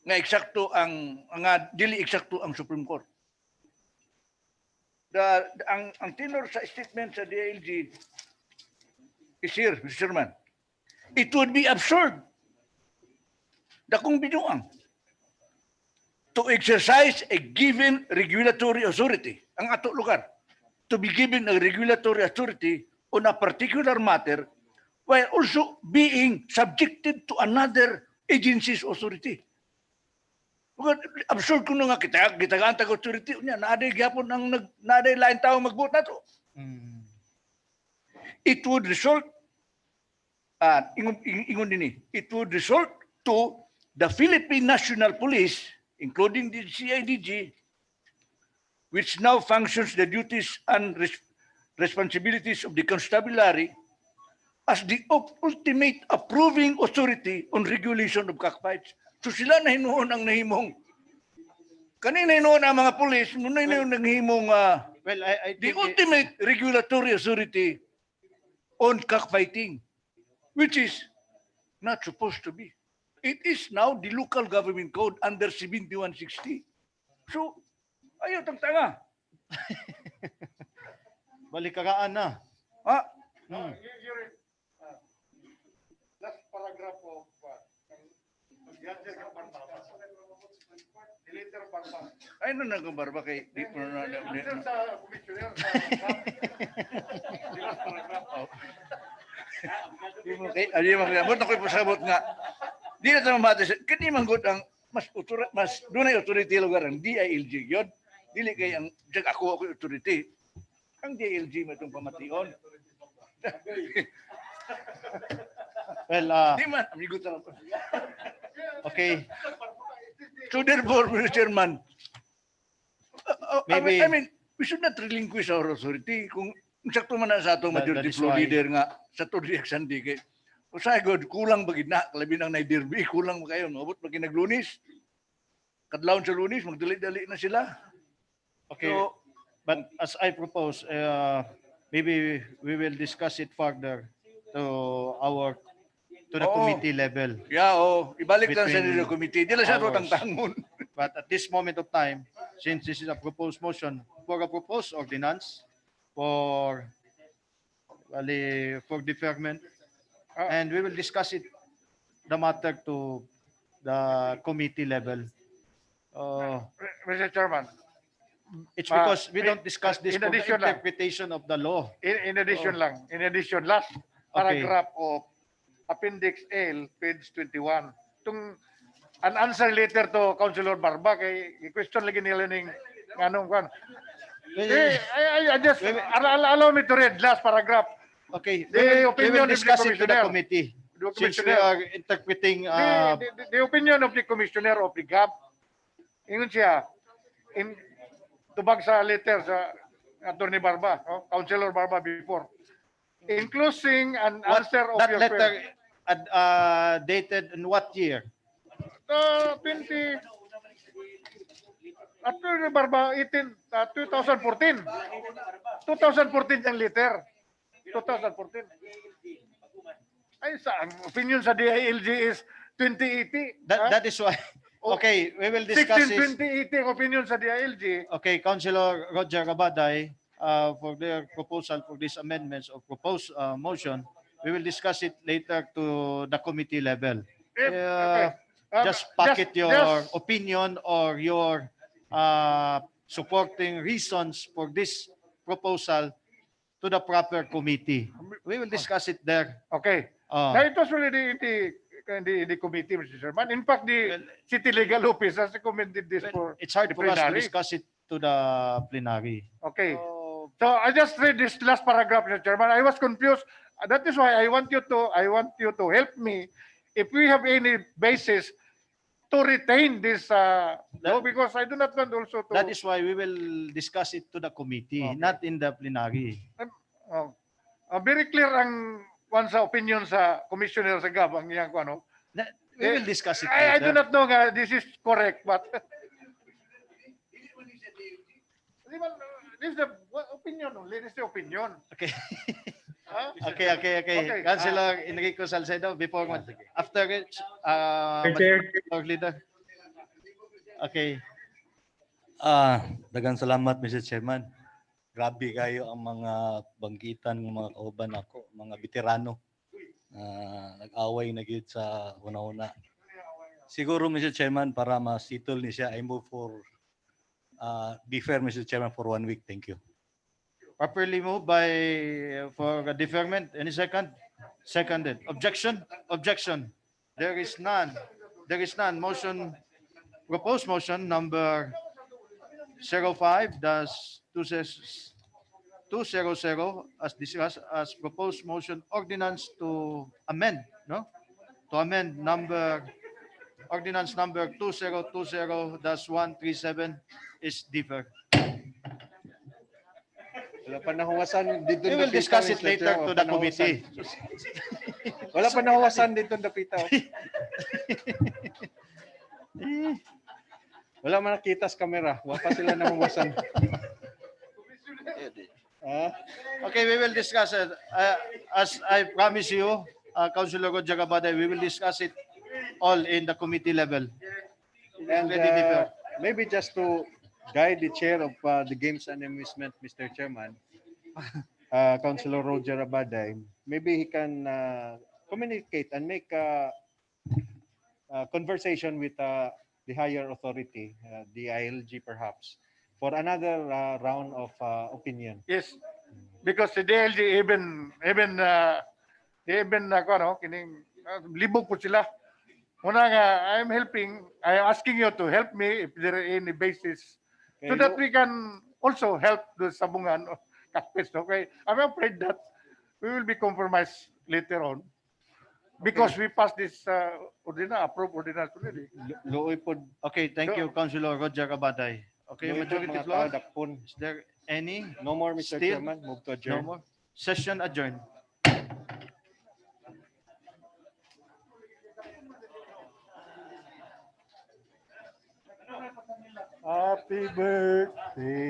nga eksakto dili eksakto ang Supreme Court. Ang tenor sa statement sa DILG is here, Mr. Chairman. It would be absurd dakong binuang to exercise a given regulatory authority, ang ato lugar, to be given a regulatory authority on a particular matter while also being subjected to another agency's authority. Absurd kung nga gitagaan tag authority niya, naaday gyapon ang naaday lain tao magbuot nato. It would result it would result to the Philippine National Police, including the CIDG, which now functions the duties and responsibilities of the constabulary, as the ultimate approving authority on regulation of cockfights. So sila na hinuon ang nahimong. Kanina hinuon ang mga pulis, muna hinuon ang nahimong well, I the think ultimate regulatory authority on cockfighting, which is not supposed to be. It is now the local government code under 7160. So, ayaw tanga. balikaraan na. Last paragraph of Deleter Barba. Ay, no nagbarba kay di mo na Sa commissioner last paragraph. Di mo kaya mo ako'y pasabot nga. Di na tayo mati. Kani manggut ang mas dunay authority lugar ang DILG yun. Dili kay ang ako authority. Ang DILG mo itong pamation. Well, Di man, amigo talaga. okay. So therefore, Mr. Chairman, Maybe- I mean, we should not relinquish our authority kung sakto man na sa atong That majority is floor why- leader nga sa Todi Aksandi kay usay god kulang bagid na labi nang naidirbi kulang mo kayo mabot pag naglunis kadlawon sa lunis magdali-dali na sila. Okay. So, But as I propose, maybe we will discuss it further to the Oo. committee level. ibalik lang sa Between nilo committee. Dila sa hours. tangtangon. But at this moment of time, since this is a proposed motion for a proposed ordinance for for deferment, and we will discuss it the matter to the committee level. Mr. Chairman, It's because we don't discuss this in for the addition lang, interpretation of the law. in addition lang, in addition, last paragraph of Appendix L, page 21. Itong an answer letter to Councilor Barba, kay question lagi nila ning anong kwan. I just allow me to read last paragraph. Okay, The we will opinion of the discuss it to the commissioner. committee. The Since we commissioner. are interpreting, The opinion of the commissioner of the GAP, ingon siya, in tubag sa letter sa Attorney Barba, no? Councilor Barba before, including an answer of that your letter dated in what year? 20 Attorney Barba 2014. 2014 yung letter. 2014. Ay, sa ang opinion sa DILG is 2080. That is why. Okay, we will discuss 2080 ang opinion sa DILG. Okay, Councilor Roger Rabaday, for their proposal for these amendments of proposed motion, we will discuss it later to the committee level. Okay. Just packet your opinion or your supporting reasons for this proposal to the proper committee. We will discuss it there. Okay. Now, it was already in the committee, Mr. Chairman. In fact, the city legal office has recommended this for It's hard the for us to plenary. discuss it to the plenary. Okay. So I just read this last paragraph, Mr. Chairman. I was confused. That is why I want you to help me if we have any basis to retain this law, because I do not want also to. That is why we will discuss it to the committee, not in the plenary. Very clear ang sa opinion sa commissioner sa GAB ang iyang ano. We will discuss it I do later. not know nga this is correct, but this is the opinion only. This is the opinion. Okay. Huh? Okay. Councilor Enrico Salcedo, after it, leader. Okay. Daghang salamat, Mr. Chairman. Grabe kayo ang mga banggitan ng mga kauban ako, mga veterano. Nag-away na gyud sa una-una. Siguro, Mr. Chairman, para ma-settle ni siya, I move for defer, Mr. Chairman, for 1 week. Thank you. Properly moved by for a deferment. Any second? Seconded. Objection? Objection. There is none. There is none. Motion, proposed motion number 05-200 as discussed as proposed motion ordinance to amend, no? To amend ordinance number 2020-137 is deferred. Wala pa nahuwasan dito. We will discuss it later to the committee. Wala pa nahuwasan dito na pitaw. Wala man nakita sa camera. Wala pa sila nahuwasan. Okay, we will discuss it. As I promise you, Councilor Roger Abada, we will discuss it all in the committee level. And maybe just to guide the chair of the Games and Amusement, Mr. Chairman, Councilor Roger Abaday, maybe he can communicate and make a conversation with the higher authority, the ILG perhaps, for another round of opinion. Yes, because the DLG even kining libog po sila. Una nga, I'm asking you to help me if there are any basis so that we can also help the sabungan of Katpis. Okay, I'm afraid that we will be compromised later on because we passed this approved ordinance already. Okay, thank you, Councilor Roger Abaday. Okay, majority floor. Is there any? No more, Mr. Still? Chairman. Move to adjourn. No more. Session adjourned. Happy birthday